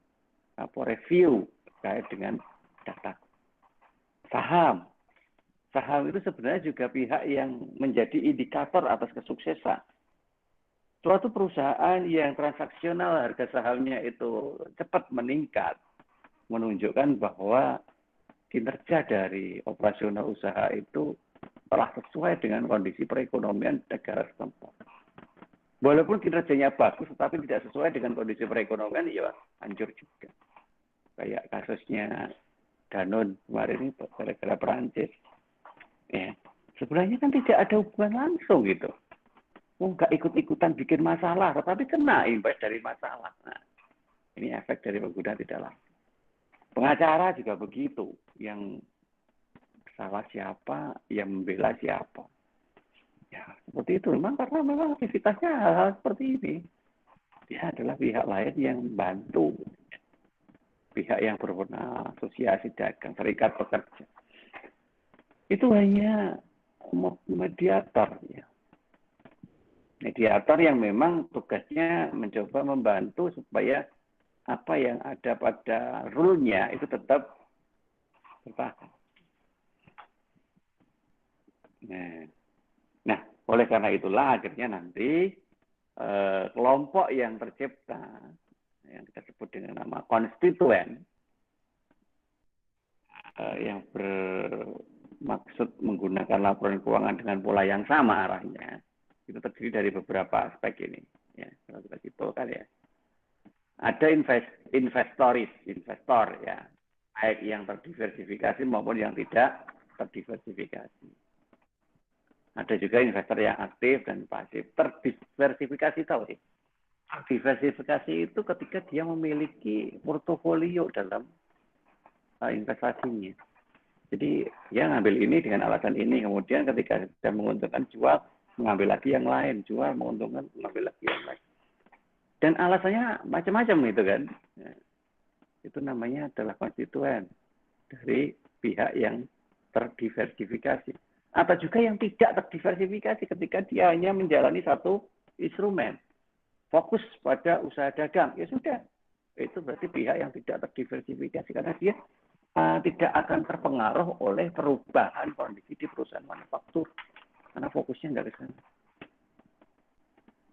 atau review terkait dengan data. Saham itu sebenarnya juga pihak yang menjadi indikator atas kesuksesan. Suatu perusahaan yang transaksional harga sahamnya itu cepat meningkat, menunjukkan bahwa kinerja dari operasional usaha itu telah sesuai dengan kondisi perekonomian negara setempat. Walaupun kinerjanya bagus, tetapi tidak sesuai dengan kondisi perekonomian, ya hancur juga. Kayak kasusnya Danone kemarin itu, gara-gara Perancis. Ya, sebenarnya kan tidak ada hubungan langsung gitu. Nggak ikut-ikutan bikin masalah, tetapi kena imbas dari masalah. Nah, ini efek dari penggunaan tidak langsung. Pengacara juga begitu, yang salah siapa, yang membela siapa. Ya, seperti itu. Memang karena memang aktivitasnya hal-hal seperti ini. Dia adalah pihak lain yang membantu. Pihak yang berwenang, asosiasi dagang, serikat pekerja. Itu hanya mediator. Ya. Mediator yang memang tugasnya mencoba membantu supaya apa yang ada pada rule-nya itu tetap bertahan. Nah, oleh karena itulah akhirnya nanti kelompok yang tercipta, yang kita sebut dengan nama konstituen, yang bermaksud menggunakan laporan keuangan dengan pola yang sama arahnya, itu terdiri dari beberapa aspek ini. Ya, kalau kita simpulkan ya. Ada investor ya, baik yang terdiversifikasi maupun yang tidak terdiversifikasi. Ada juga investor yang aktif dan pasif. Terdiversifikasi tahu sih. Diversifikasi itu ketika dia memiliki portofolio dalam investasinya. Jadi dia ngambil ini dengan alasan ini, kemudian ketika dia menguntungkan jual, mengambil lagi yang lain, jual, menguntungkan, mengambil lagi yang lain. Dan alasannya macam-macam gitu kan. Ya. Itu namanya adalah konstituen dari pihak yang terdiversifikasi. Atau juga yang tidak terdiversifikasi ketika dia hanya menjalani satu instrumen. Fokus pada usaha dagang. Ya sudah. Itu berarti pihak yang tidak terdiversifikasi karena dia tidak akan terpengaruh oleh perubahan kondisi di perusahaan manufaktur. Karena fokusnya nggak ke sana.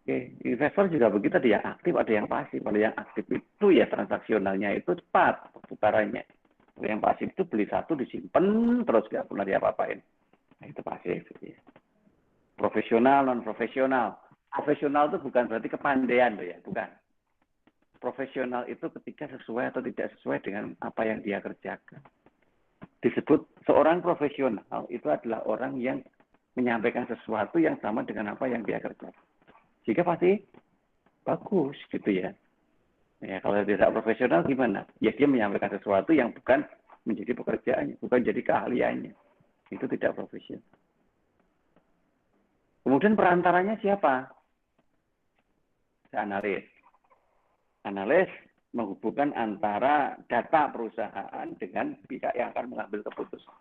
Oke, investor juga begitu, ada yang aktif, ada yang pasif. Kalau yang aktif itu ya transaksionalnya itu cepat putarannya. Kalau yang pasif itu beli satu disimpan terus nggak pernah diapa-apain. Nah, itu pasif. Ya. Profesional, non profesional. Profesional itu bukan berarti kepandaian loh ya, bukan. Profesional itu ketika sesuai atau tidak sesuai dengan apa yang dia kerjakan. Disebut seorang profesional itu adalah orang yang menyampaikan sesuatu yang sama dengan apa yang dia kerjakan. Jika pasti bagus gitu ya. Ya kalau tidak profesional gimana? Ya dia menyampaikan sesuatu yang bukan menjadi pekerjaannya, bukan jadi keahliannya. Itu tidak profesional. Kemudian perantaranya siapa? Analis. Analis menghubungkan antara data perusahaan dengan pihak yang akan mengambil keputusan.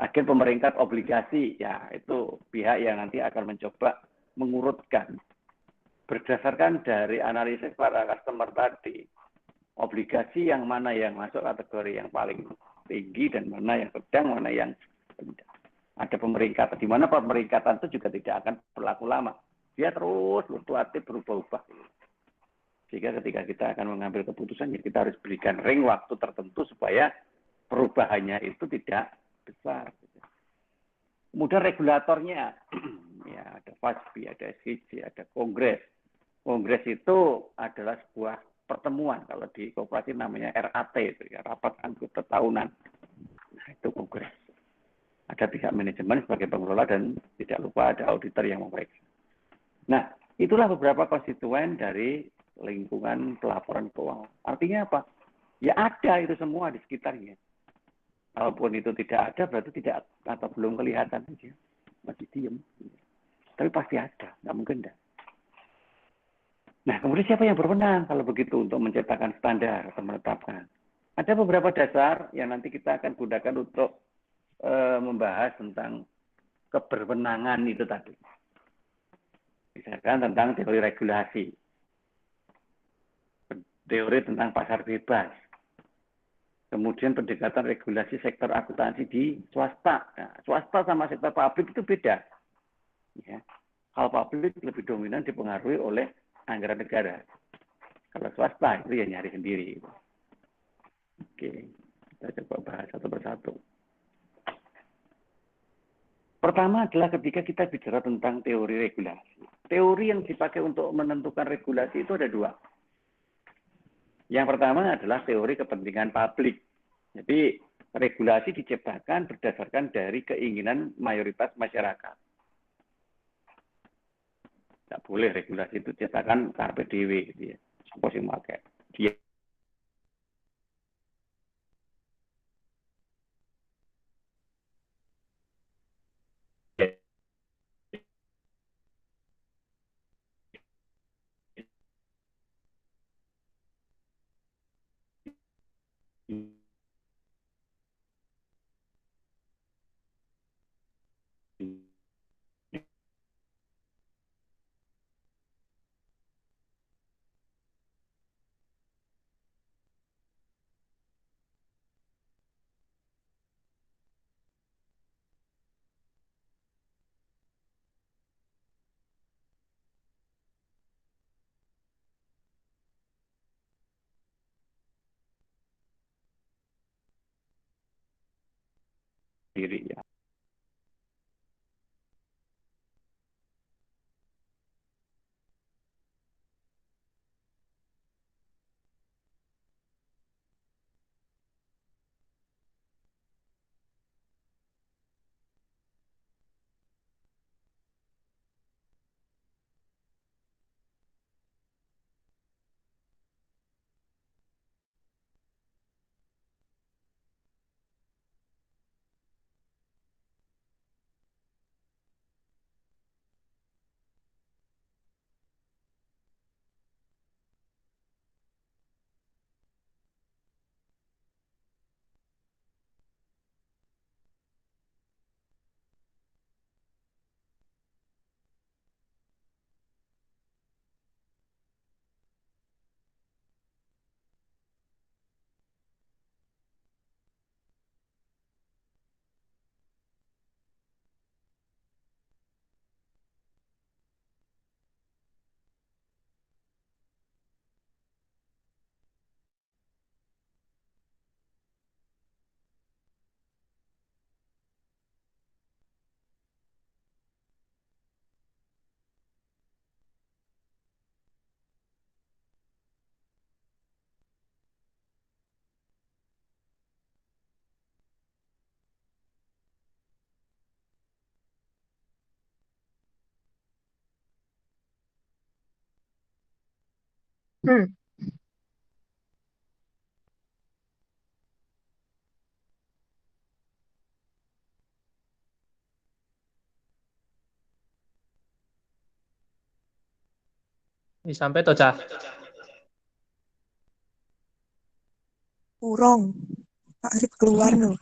Agen pemeringkat obligasi, ya itu pihak yang nanti akan mencoba mengurutkan berdasarkan dari analisis para customer tadi, obligasi yang mana yang masuk kategori yang paling tinggi dan mana yang sedang, mana yang rendah. Ada pemeringkatan, di mana pemeringkatan itu juga tidak akan berlaku lama. Dia terus fluktuatif, berubah-ubah. Sehingga ketika kita akan mengambil keputusan, ya kita harus berikan ring waktu tertentu supaya perubahannya itu tidak besar. Kemudian regulatornya, ya ada FASB, ada SHC, ada Kongres. Kongres itu adalah sebuah pertemuan, kalau di koperasi namanya RAT, itu ya, rapat anggota tahunan. Nah, itu Kongres. Ada pihak manajemen sebagai pengelola dan tidak lupa ada auditor yang memeriksa. Nah, itulah beberapa konstituen dari lingkungan pelaporan keuangan. Artinya apa? Ya ada itu semua di sekitarnya. Kalaupun itu tidak ada, berarti tidak atau belum kelihatan saja. Masih diem. Tapi pasti ada, nggak mungkin enggak. Nah, kemudian siapa yang berwenang kalau begitu untuk menciptakan standar atau menetapkan? Ada beberapa dasar yang nanti kita akan gunakan untuk membahas tentang keberwenangan itu tadi. Misalkan tentang teori regulasi, teori tentang pasar bebas, kemudian pendekatan regulasi sektor akuntansi di swasta. Nah, swasta sama sektor publik itu beda. Ya. Hal publik lebih dominan dipengaruhi oleh anggaran negara. Kalau swasta itu ya nyari sendiri. Oke, kita coba bahas satu persatu. Pertama adalah ketika kita bicara tentang teori regulasi. Teori yang dipakai untuk menentukan regulasi itu ada dua. Yang pertama adalah teori kepentingan publik. Jadi regulasi diciptakan berdasarkan dari keinginan mayoritas masyarakat. Tidak boleh regulasi itu diciptakan karpe dewe gitu ya. Apa sih pakai? Dia sendiri ya. Hmm. Wis sampai toh, Cah? Urung. Pak Arif keluar no.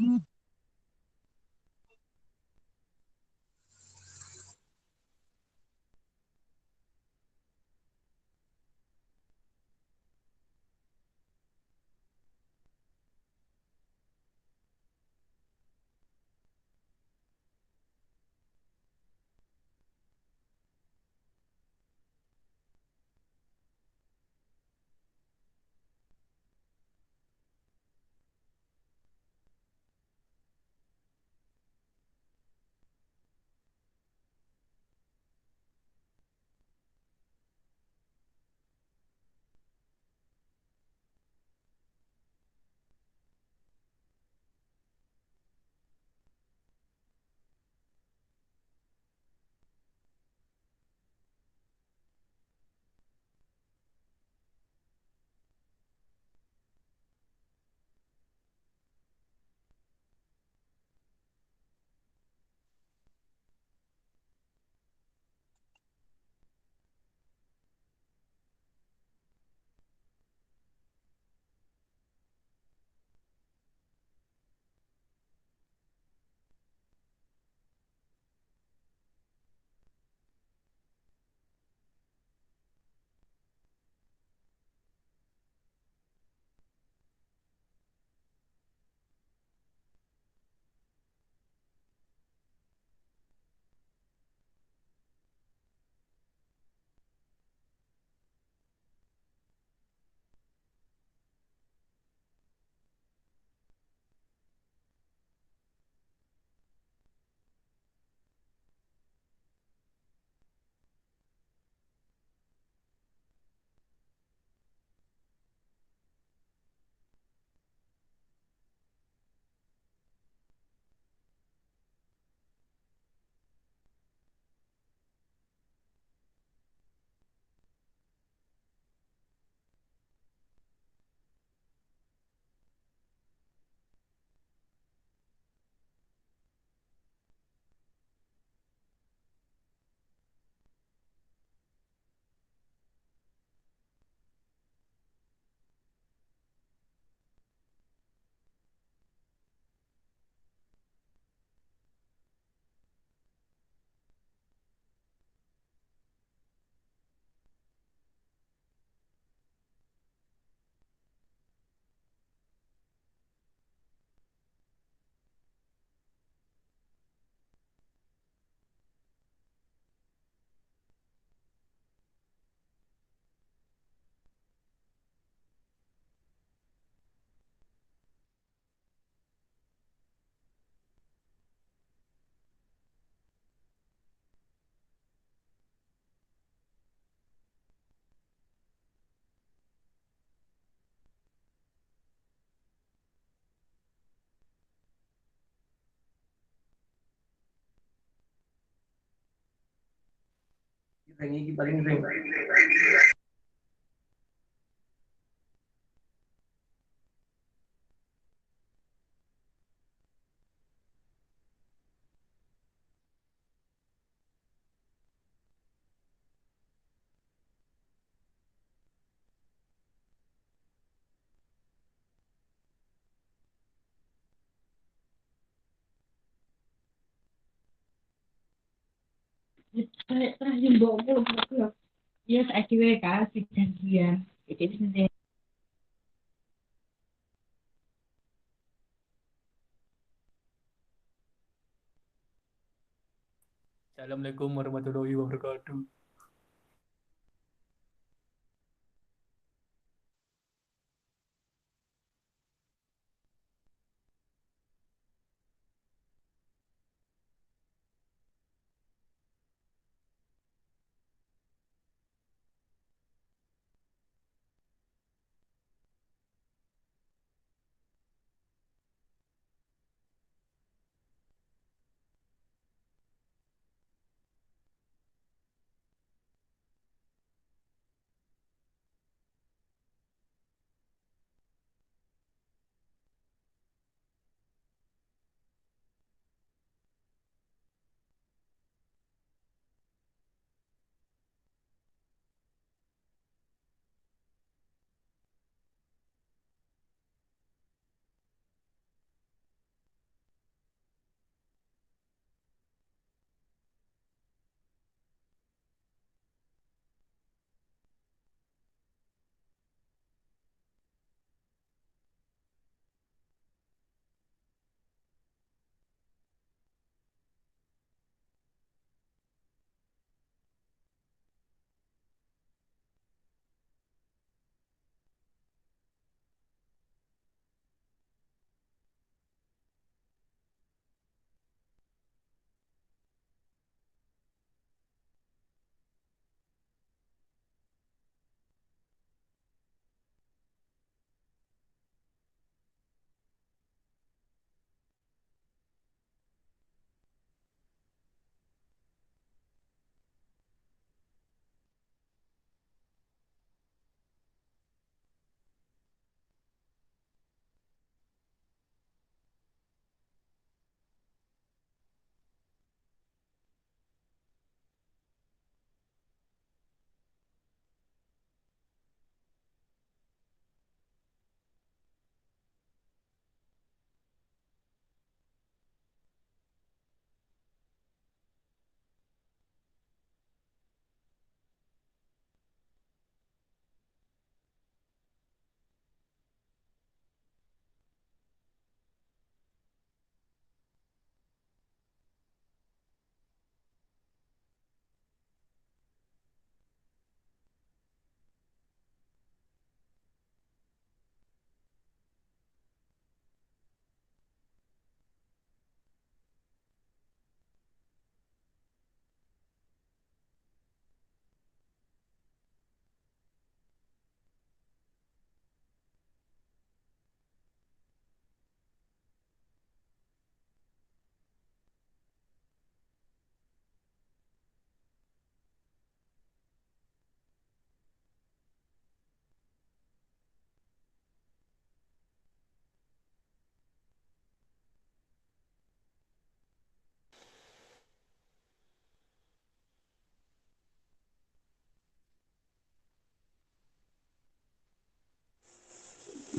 Ini paling ring. Terakhir bawa ya saiki wae kasih janjian. Iki sendiri. Assalamualaikum warahmatullahi wabarakatuh.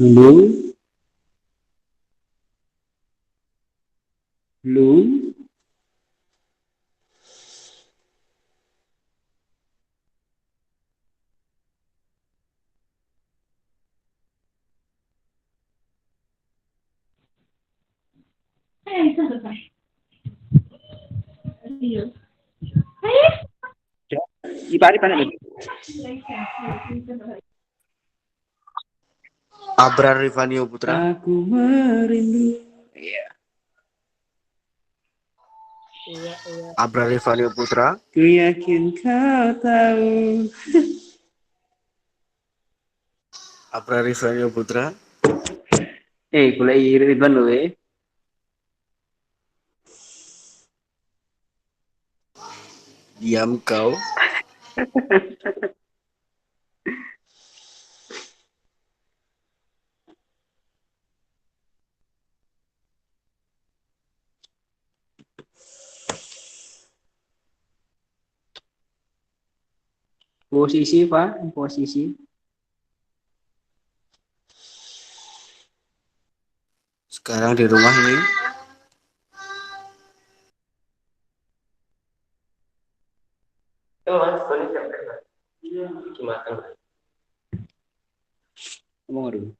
Halo, halo, Selesai. Iya. Ipari mana nih? Abrar Rivanio Putra. Aku merindu. Iya. Iya. Abrar Rivanio Putra. Ku yakin kau tahu. Abrar Rivanio Putra. Kula Ridwan loh Diam kau. Posisi, Pak, posisi. Sekarang di rumah ini. Ngomong dulu.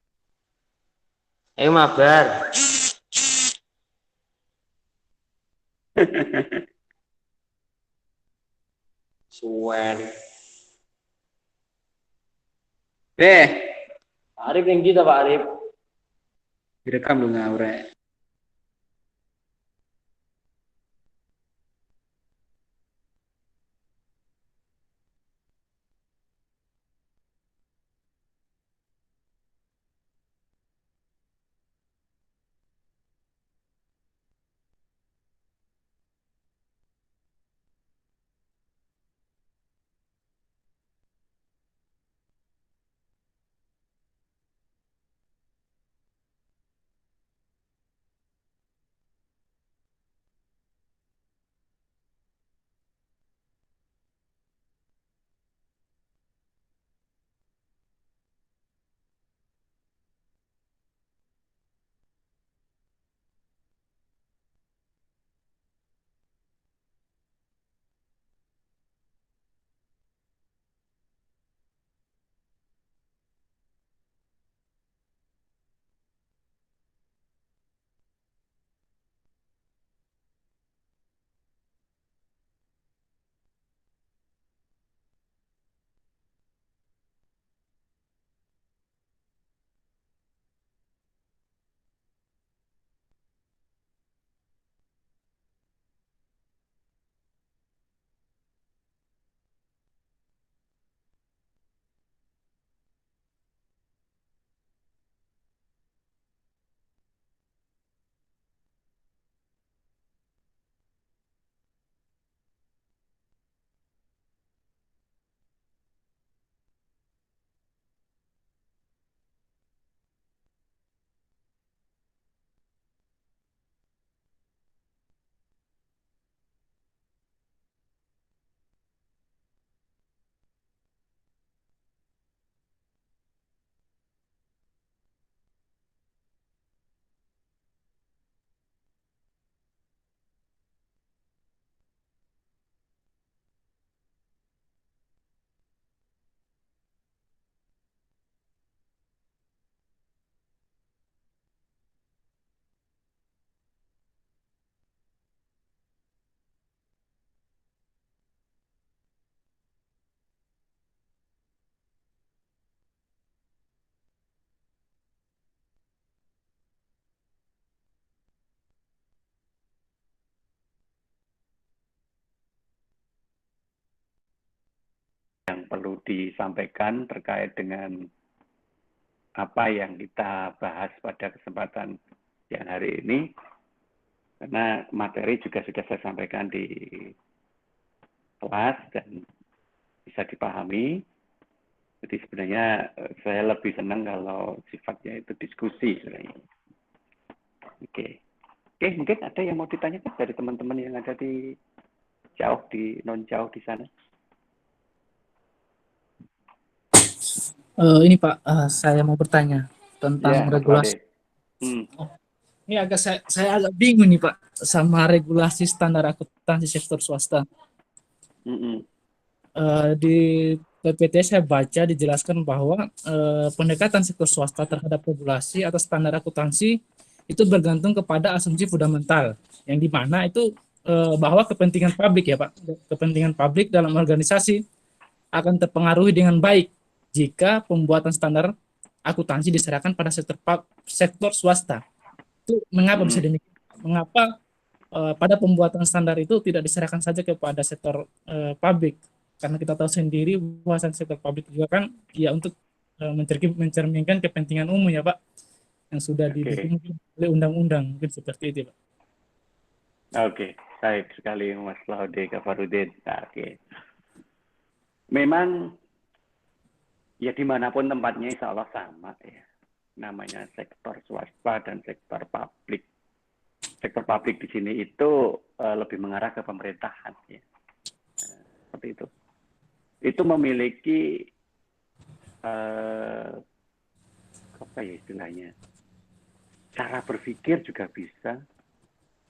Ayo mabar. Suwen. Arif yang gitu Pak Arif. Direkam lu ngawre. Yang perlu disampaikan terkait dengan apa yang kita bahas pada kesempatan yang hari ini, karena materi juga sudah saya sampaikan di kelas dan bisa dipahami. Jadi sebenarnya saya lebih senang kalau sifatnya itu diskusi sebenarnya. Oke, mungkin ada yang mau ditanyakan dari teman-teman yang ada di jauh, di non jauh di sana. Ini Pak, saya mau bertanya tentang Ya, Mas regulasi. Laude. Ini saya agak bingung nih Pak sama regulasi standar akuntansi sektor swasta. Di PPT saya baca dijelaskan bahwa pendekatan sektor swasta terhadap regulasi atau standar akuntansi itu bergantung kepada asumsi fundamental yang di mana itu bahwa kepentingan publik ya Pak, kepentingan publik dalam organisasi akan terpengaruhi dengan baik jika pembuatan standar akuntansi diserahkan pada sektor swasta. Itu mengapa bisa demikian? Mengapa pada pembuatan standar itu tidak diserahkan saja kepada sektor publik? Karena kita tahu sendiri bahwa sektor publik juga kan ya untuk mencerminkan kepentingan umum ya Pak, yang sudah didukung oleh undang-undang, mungkin seperti itu Pak. Oke, baik sekali Mas Laude Kafarudin. Oke. Memang ya dimanapun tempatnya insya Allah sama ya. Namanya sektor swasta dan sektor publik. Sektor publik di sini itu lebih mengarah ke pemerintahan ya. Seperti itu. Itu memiliki apa ya istilahnya? Cara berpikir juga bisa,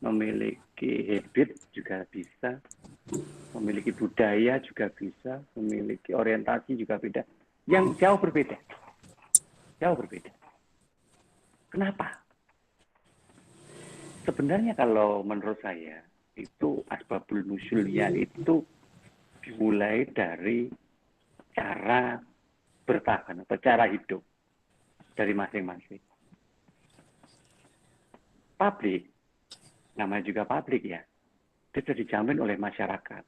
memiliki habit juga bisa, memiliki budaya juga bisa, memiliki orientasi juga beda. Yang jauh berbeda. Jauh berbeda. Kenapa? Sebenarnya kalau menurut saya, itu asbabul nusulnya itu dimulai dari cara bertahan atau cara hidup dari masing-masing. Publik, namanya juga publik ya, itu sudah dijamin oleh masyarakat.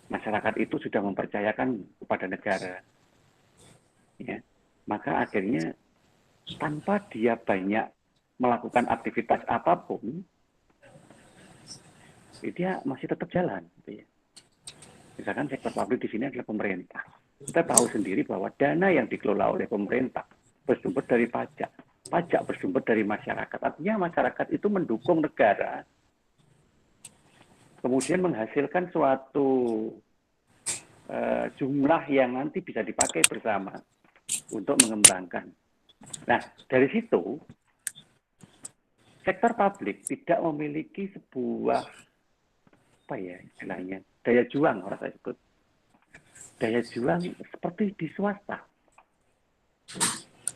Masyarakat itu sudah mempercayakan kepada negara. Ya, maka akhirnya tanpa dia banyak melakukan aktivitas apapun, dia masih tetap jalan. Gitu ya. Misalkan sektor publik di sini adalah pemerintah. Kita tahu sendiri bahwa dana yang dikelola oleh pemerintah bersumber dari pajak. Pajak bersumber dari masyarakat. Artinya masyarakat itu mendukung negara, kemudian menghasilkan suatu jumlah yang nanti bisa dipakai bersama untuk mengembangkan. Nah, dari situ, sektor publik tidak memiliki sebuah, apa ya istilahnya, daya juang, orang saya sebut. Daya juang seperti di swasta.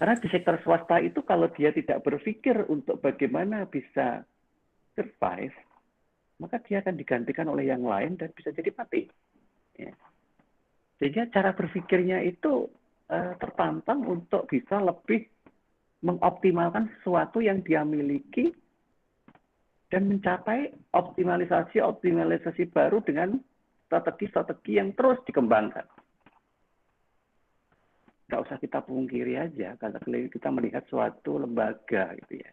Karena di sektor swasta itu kalau dia tidak berpikir untuk bagaimana bisa survive, maka dia akan digantikan oleh yang lain dan bisa jadi mati. Ya. Sehingga cara berpikirnya itu tertantang untuk bisa lebih mengoptimalkan sesuatu yang dia miliki dan mencapai optimalisasi baru dengan strategi-strategi yang terus dikembangkan. Nggak usah kita pungkiri aja kalau kita melihat suatu lembaga gitu ya,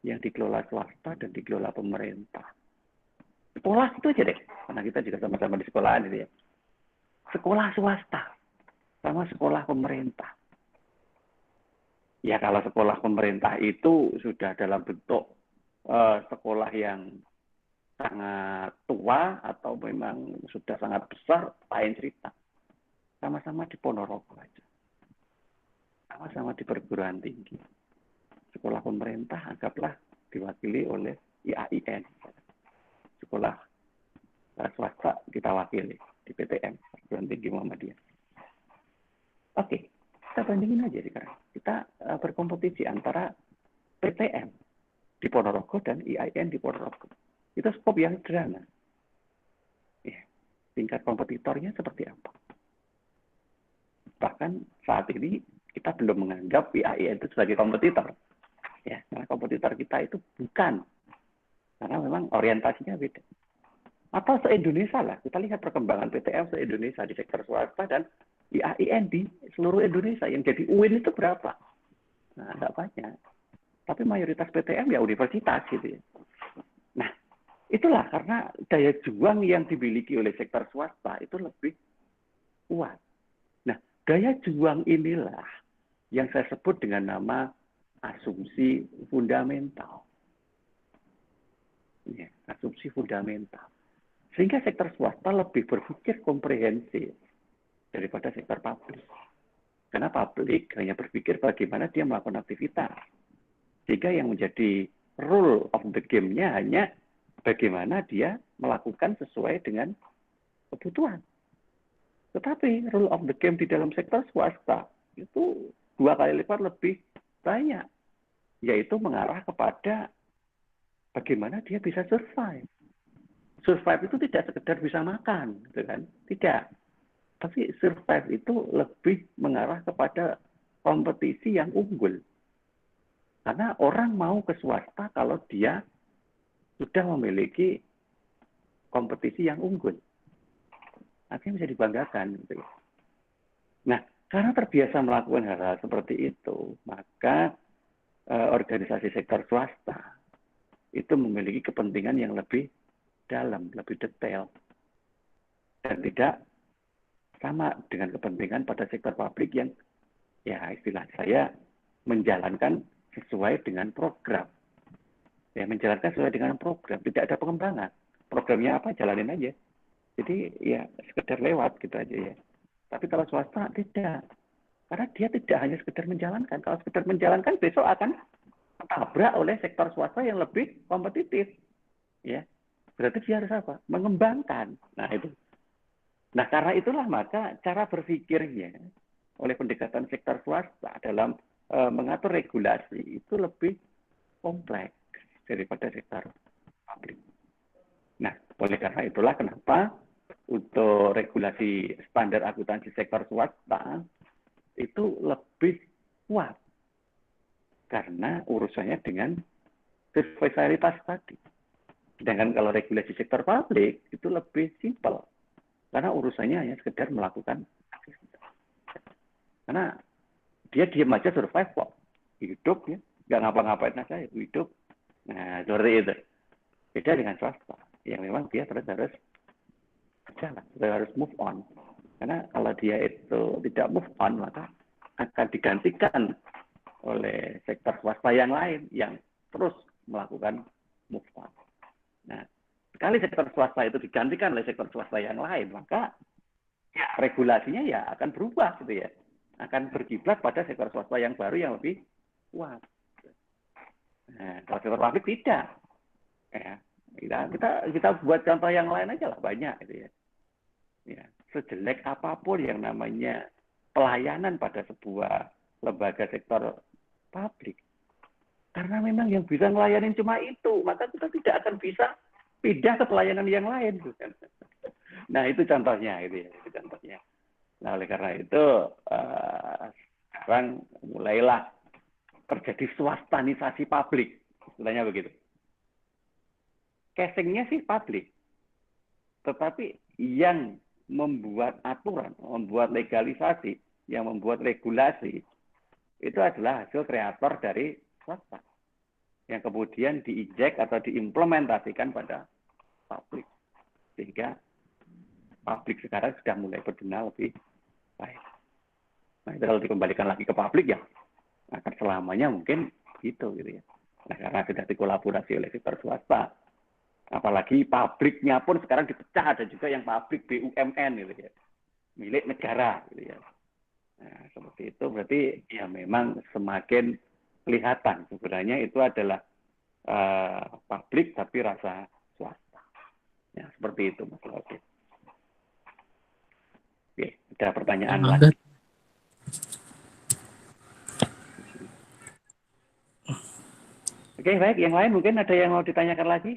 yang dikelola swasta dan dikelola pemerintah. Sekolah itu aja deh, karena kita juga sama-sama di sekolahan gitu ya. Sekolah swasta sama sekolah pemerintah. Ya kalau sekolah pemerintah itu sudah dalam bentuk sekolah yang sangat tua atau memang sudah sangat besar, lain cerita. Sama-sama di Ponorogo aja. Sama-sama di perguruan tinggi. Sekolah pemerintah anggaplah diwakili oleh IAIN. Sekolah swasta kita wakili di PTM, Perguruan Tinggi Muhammadiyah. Oke, kita bandingin aja sekarang. Kita berkompetisi antara PTM di Ponorogo dan IAIN di Ponorogo. Itu skop yang sederhana. Ya, tingkat kompetitornya seperti apa? Bahkan saat ini kita belum menganggap IAIN itu sebagai kompetitor. Ya, karena kompetitor kita itu bukan. Karena memang orientasinya beda. Atau se-Indonesia lah. Kita lihat perkembangan PTM se-Indonesia di sektor swasta dan IAIN di seluruh Indonesia. Yang jadi UIN itu berapa? Nah, enggak banyak. Tapi mayoritas PTM ya universitas gitu ya. Nah, itulah karena daya juang yang dimiliki oleh sektor swasta itu lebih kuat. Nah, daya juang inilah yang saya sebut dengan nama asumsi fundamental. Ya, asumsi fundamental. Sehingga sektor swasta lebih berpikir komprehensif daripada sektor publik. Karena publik hanya berpikir bagaimana dia melakukan aktivitas. Sehingga yang menjadi rule of the game-nya hanya bagaimana dia melakukan sesuai dengan kebutuhan. Tetapi rule of the game di dalam sektor swasta itu 2 kali lipat lebih banyak. Yaitu mengarah kepada bagaimana dia bisa survive. Survive itu tidak sekedar bisa makan, gitu kan? Tidak. Tapi survive itu lebih mengarah kepada kompetisi yang unggul. Karena orang mau ke swasta kalau dia sudah memiliki kompetisi yang unggul. Akhirnya bisa dibanggakan. Gitu. Nah, karena terbiasa melakukan hal-hal seperti itu, maka organisasi sektor swasta itu memiliki kepentingan yang lebih dalam, lebih detail. Dan tidak sama dengan kepentingan pada sektor publik yang ya istilah saya menjalankan sesuai dengan program. Ya, menjalankan sesuai dengan program, tidak ada pengembangan. Programnya apa, jalanin aja. Jadi ya sekedar lewat gitu aja ya. Tapi kalau swasta tidak. Karena dia tidak hanya sekedar menjalankan. Kalau sekedar menjalankan besok akan tertabrak oleh sektor swasta yang lebih kompetitif. Ya. Berarti dia harus apa? Mengembangkan. Nah itu. Nah karena itulah maka cara berpikirnya oleh pendekatan sektor swasta dalam mengatur regulasi itu lebih kompleks daripada sektor publik. Nah, oleh karena itulah kenapa untuk regulasi standar akuntansi sektor swasta itu lebih kuat karena urusannya dengan survivalitas tadi. Sedangkan kalau regulasi sektor publik itu lebih simpel karena urusannya hanya sekedar melakukan aktivitas. Karena dia diam aja survive kok, hidup ya, nggak ngapa-ngapain aja hidup. Nah, seperti itu. Beda dengan swasta, yang memang dia terus harus berjalan, harus move on. Karena kalau dia itu tidak move on, maka akan digantikan oleh sektor swasta yang lain yang terus melakukan move on. Nah, sekali sektor swasta itu digantikan oleh sektor swasta yang lain, maka ya, regulasinya ya akan berubah gitu ya. Akan berkiblat pada sektor swasta yang baru yang lebih kuat. Nah, kalau sektor publik tidak. Ya, kita buat contoh yang lain aja lah, banyak gitu ya. Ya, sejelek apapun yang namanya pelayanan pada sebuah lembaga sektor publik, karena memang yang bisa ngelayanin cuma itu, maka kita tidak akan bisa pindah ke pelayanan yang lain. Nah itu contohnya, gitu ya, itu contohnya. Nah oleh karena itu sekarang mulailah terjadi swastanisasi publik, istilahnya begitu. Casingnya sih publik, tetapi yang membuat aturan, membuat legalisasi, yang membuat regulasi, itu adalah hasil kreator dari swasta, yang kemudian diinjek atau diimplementasikan pada publik. Sehingga publik sekarang sudah mulai berbenah lebih baik. Nah itu kalau dikembalikan lagi ke publik ya, akan selamanya mungkin gitu ya. Nah karena sudah dikolaborasi oleh sektor swasta, apalagi pabriknya pun sekarang dipecah, ada juga yang pabrik BUMN gitu ya, milik negara gitu ya. Nah, seperti itu berarti ya memang semakin kelihatan sebenarnya itu adalah pabrik tapi rasa swasta. Ya, seperti itu Mas Oke. Oke, ada pertanyaan lagi? Oke, baik. Yang lain mungkin ada yang mau ditanyakan lagi?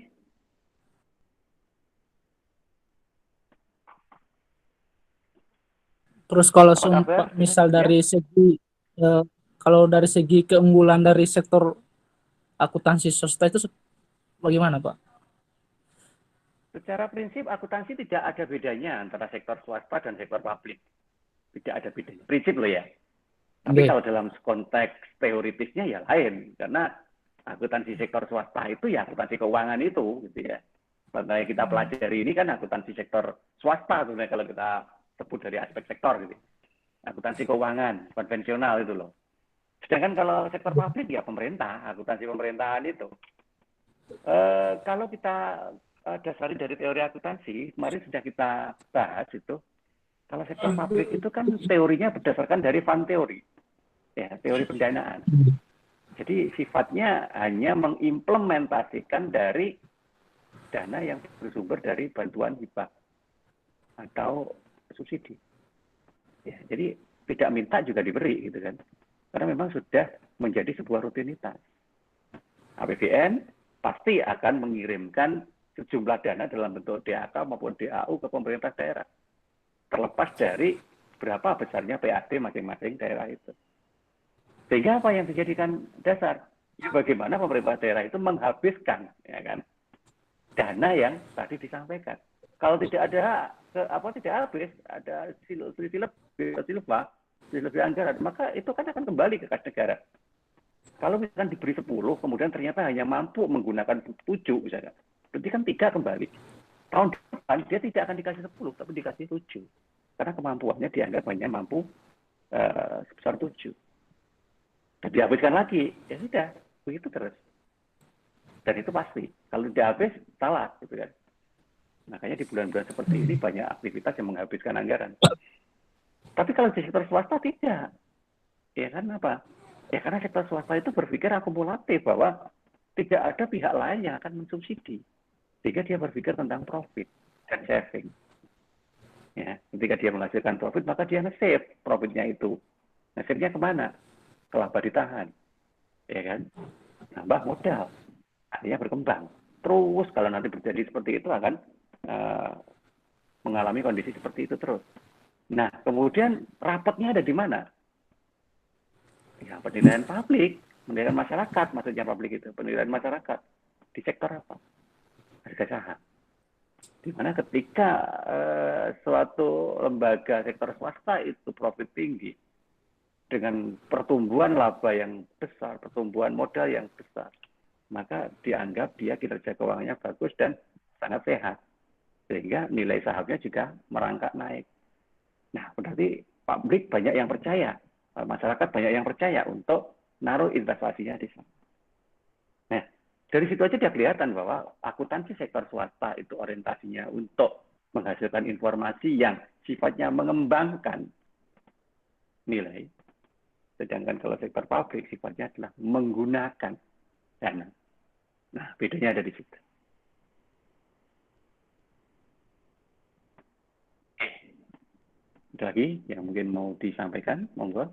Terus kalau kabar? misal Ya. dari segi kalau dari segi keunggulan dari sektor akuntansi swasta itu bagaimana, Pak? Secara prinsip akuntansi tidak ada bedanya antara sektor swasta dan sektor publik. Tidak ada bedanya. Prinsip loh ya. Tapi kalau dalam konteks teoritisnya ya lain. Karena akuntansi sektor swasta itu ya akuntansi keuangan itu gitu ya. Karena kita pelajari ini kan akuntansi sektor swasta sebenarnya kalau kita sebut dari aspek sektor gitu. Akuntansi keuangan konvensional itu loh. Sedangkan kalau sektor publik ya pemerintah, akuntansi pemerintahan itu. Kalau kita dasari dari teori akuntansi, kemarin sudah kita bahas itu. Kalau sektor publik itu kan teorinya berdasarkan dari fund teori, ya teori pendanaan. Jadi sifatnya hanya mengimplementasikan dari dana yang bersumber dari bantuan hibah atau subsidi. Ya, jadi tidak minta juga diberi gitu kan. Karena memang sudah menjadi sebuah rutinitas. APBN pasti akan mengirimkan sejumlah dana dalam bentuk DAK maupun DAU ke pemerintah daerah. Terlepas dari berapa besarnya PAD masing-masing daerah itu. Sehingga apa yang dijadikan dasar? Ya, bagaimana pemerintah daerah itu menghabiskan ya kan, dana yang tadi disampaikan. Kalau tidak ada tidak habis, ada lebih anggaran, maka itu kan akan kembali ke kas negara. Kalau misalkan diberi 10, kemudian ternyata hanya mampu menggunakan 7 misalnya, berarti kan 3 kembali. Tahun depan dia tidak akan dikasih 10, tapi dikasih 7. karena kemampuannya dianggap hanya mampu sebesar 7. Dan dihabiskan lagi, ya sudah, begitu terus. Dan itu pasti, kalau dihabis, salah, gitu kan. Makanya di bulan-bulan seperti ini banyak aktivitas yang menghabiskan anggaran. Tapi kalau di sektor swasta tidak. Ya kan apa? Ya karena sektor swasta itu berpikir akumulatif bahwa tidak ada pihak lain yang akan mensubsidi. Sehingga dia berpikir tentang profit dan saving. Ya, ketika dia menghasilkan profit, maka dia nge-save profitnya itu. Nge-save-nya kemana? Ke laba ditahan. Ya kan? Nambah modal. Artinya berkembang. Terus kalau nanti terjadi seperti itu akan mengalami kondisi seperti itu terus. Nah, kemudian rapatnya ada di mana? Ya, penilaian publik, penilaian masyarakat, maksudnya publik itu, penilaian masyarakat. Di sektor apa? Harga saham. Di mana ketika suatu lembaga sektor swasta itu profit tinggi, dengan pertumbuhan laba yang besar, pertumbuhan modal yang besar, maka dianggap dia kinerja keuangannya bagus dan sangat sehat. Sehingga nilai sahamnya juga merangkak naik. Nah, berarti publik banyak yang percaya, masyarakat banyak yang percaya untuk naruh investasinya di sana. Nah, dari situ aja dia kelihatan bahwa akuntansi sektor swasta itu orientasinya untuk menghasilkan informasi yang sifatnya mengembangkan nilai. Sedangkan kalau sektor publik sifatnya adalah menggunakan dana. Nah, bedanya ada di situ. Ada lagi yang mungkin mau disampaikan, monggo.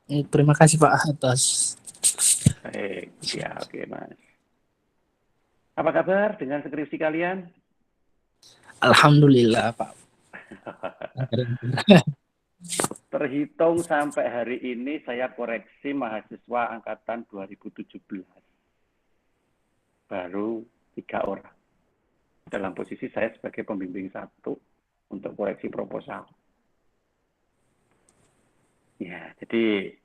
Terima kasih Pak atas. Baik, ya oke Mas. Apa kabar dengan skripsi kalian? Alhamdulillah Pak. Terhitung sampai hari ini saya koreksi mahasiswa angkatan 2017. Baru 3 orang. Dalam posisi saya sebagai pembimbing 1 untuk koreksi proposal. Ya, jadi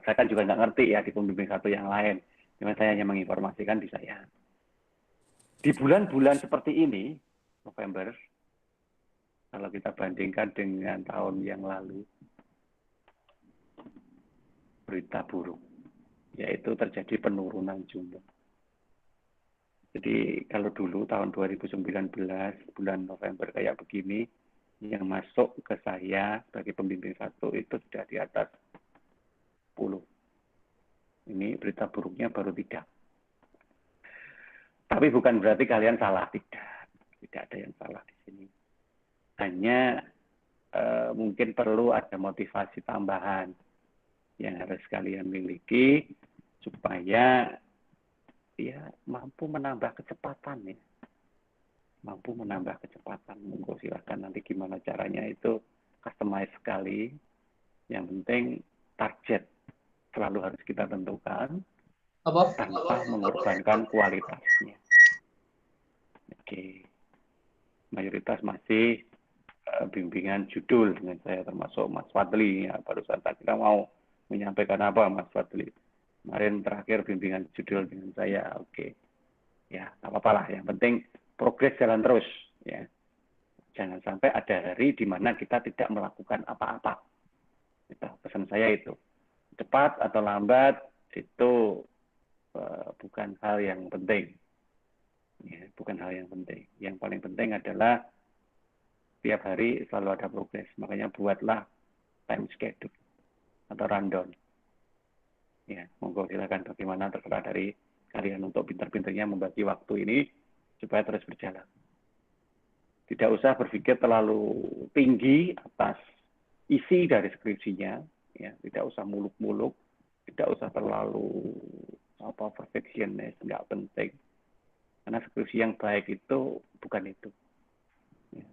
saya kan juga nggak ngerti ya di pembimbing 1 yang lain. Cuma saya hanya menginformasikan di saya. Di bulan-bulan seperti ini, November, kalau kita bandingkan dengan tahun yang lalu, berita buruk, yaitu terjadi penurunan jumlah. Jadi kalau dulu tahun 2019 bulan November kayak begini, yang masuk ke saya sebagai pembimbing 1 itu sudah di atas 10. Ini berita buruknya baru 3. Tapi bukan berarti kalian salah, tidak ada yang salah di sini. Hanya mungkin perlu ada motivasi tambahan yang harus kalian miliki supaya ya mampu menambah kecepatan ya. Mampu menambah kecepatan. Monggo silahkan nanti gimana caranya itu customize sekali. Yang penting target selalu harus kita tentukan tanpa mengorbankan kualitasnya. Oke. Mayoritas masih bimbingan judul dengan saya termasuk Mas Fadli ya, barusan tadi kita mau menyampaikan apa Mas Fadli? Kemarin terakhir bimbingan judul dengan saya, oke. Ya, tak apa-apa lah. Yang penting progres jalan terus. Ya. Jangan sampai ada hari di mana kita tidak melakukan apa-apa. Itu pesan saya itu. Cepat atau lambat itu bukan hal yang penting. Ya, bukan hal yang penting. Yang paling penting adalah tiap hari selalu ada progres. Makanya buatlah time schedule atau rundown. Ya, monggo silakan bagaimana terserah dari kalian untuk pintar-pintarnya membagi waktu ini supaya terus berjalan. Tidak usah berpikir terlalu tinggi atas isi dari skripsinya, ya, tidak usah muluk-muluk, tidak usah terlalu perfectionist, nggak penting. Karena skripsi yang baik itu bukan itu. Ya.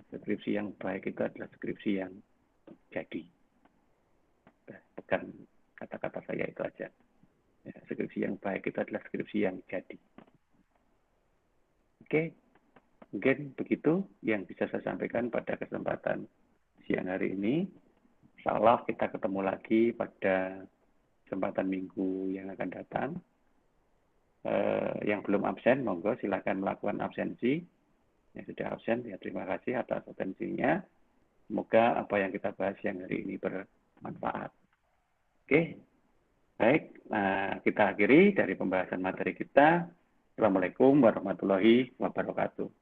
Skripsi yang baik itu adalah skripsi yang jadi. Bukan kata-kata saya itu aja. Ya, skripsi yang baik itu adalah skripsi yang jadi. Oke, mungkin begitu yang bisa saya sampaikan pada kesempatan siang hari ini. Insya Allah kita ketemu lagi pada kesempatan minggu yang akan datang. Yang belum absen, monggo silakan melakukan absensi. Yang sudah absen, ya terima kasih atas atensinya. Semoga apa yang kita bahas yang hari ini bermanfaat. Oke, baik. Nah, kita akhiri dari pembahasan materi kita. Assalamualaikum warahmatullahi wabarakatuh.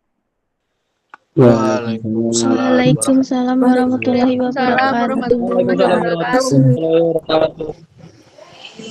Waalaikumsalam. Waalaikumsalam warahmatullahi wabarakatuh. Waalaikumsalam warahmatullahi wabarakatuh.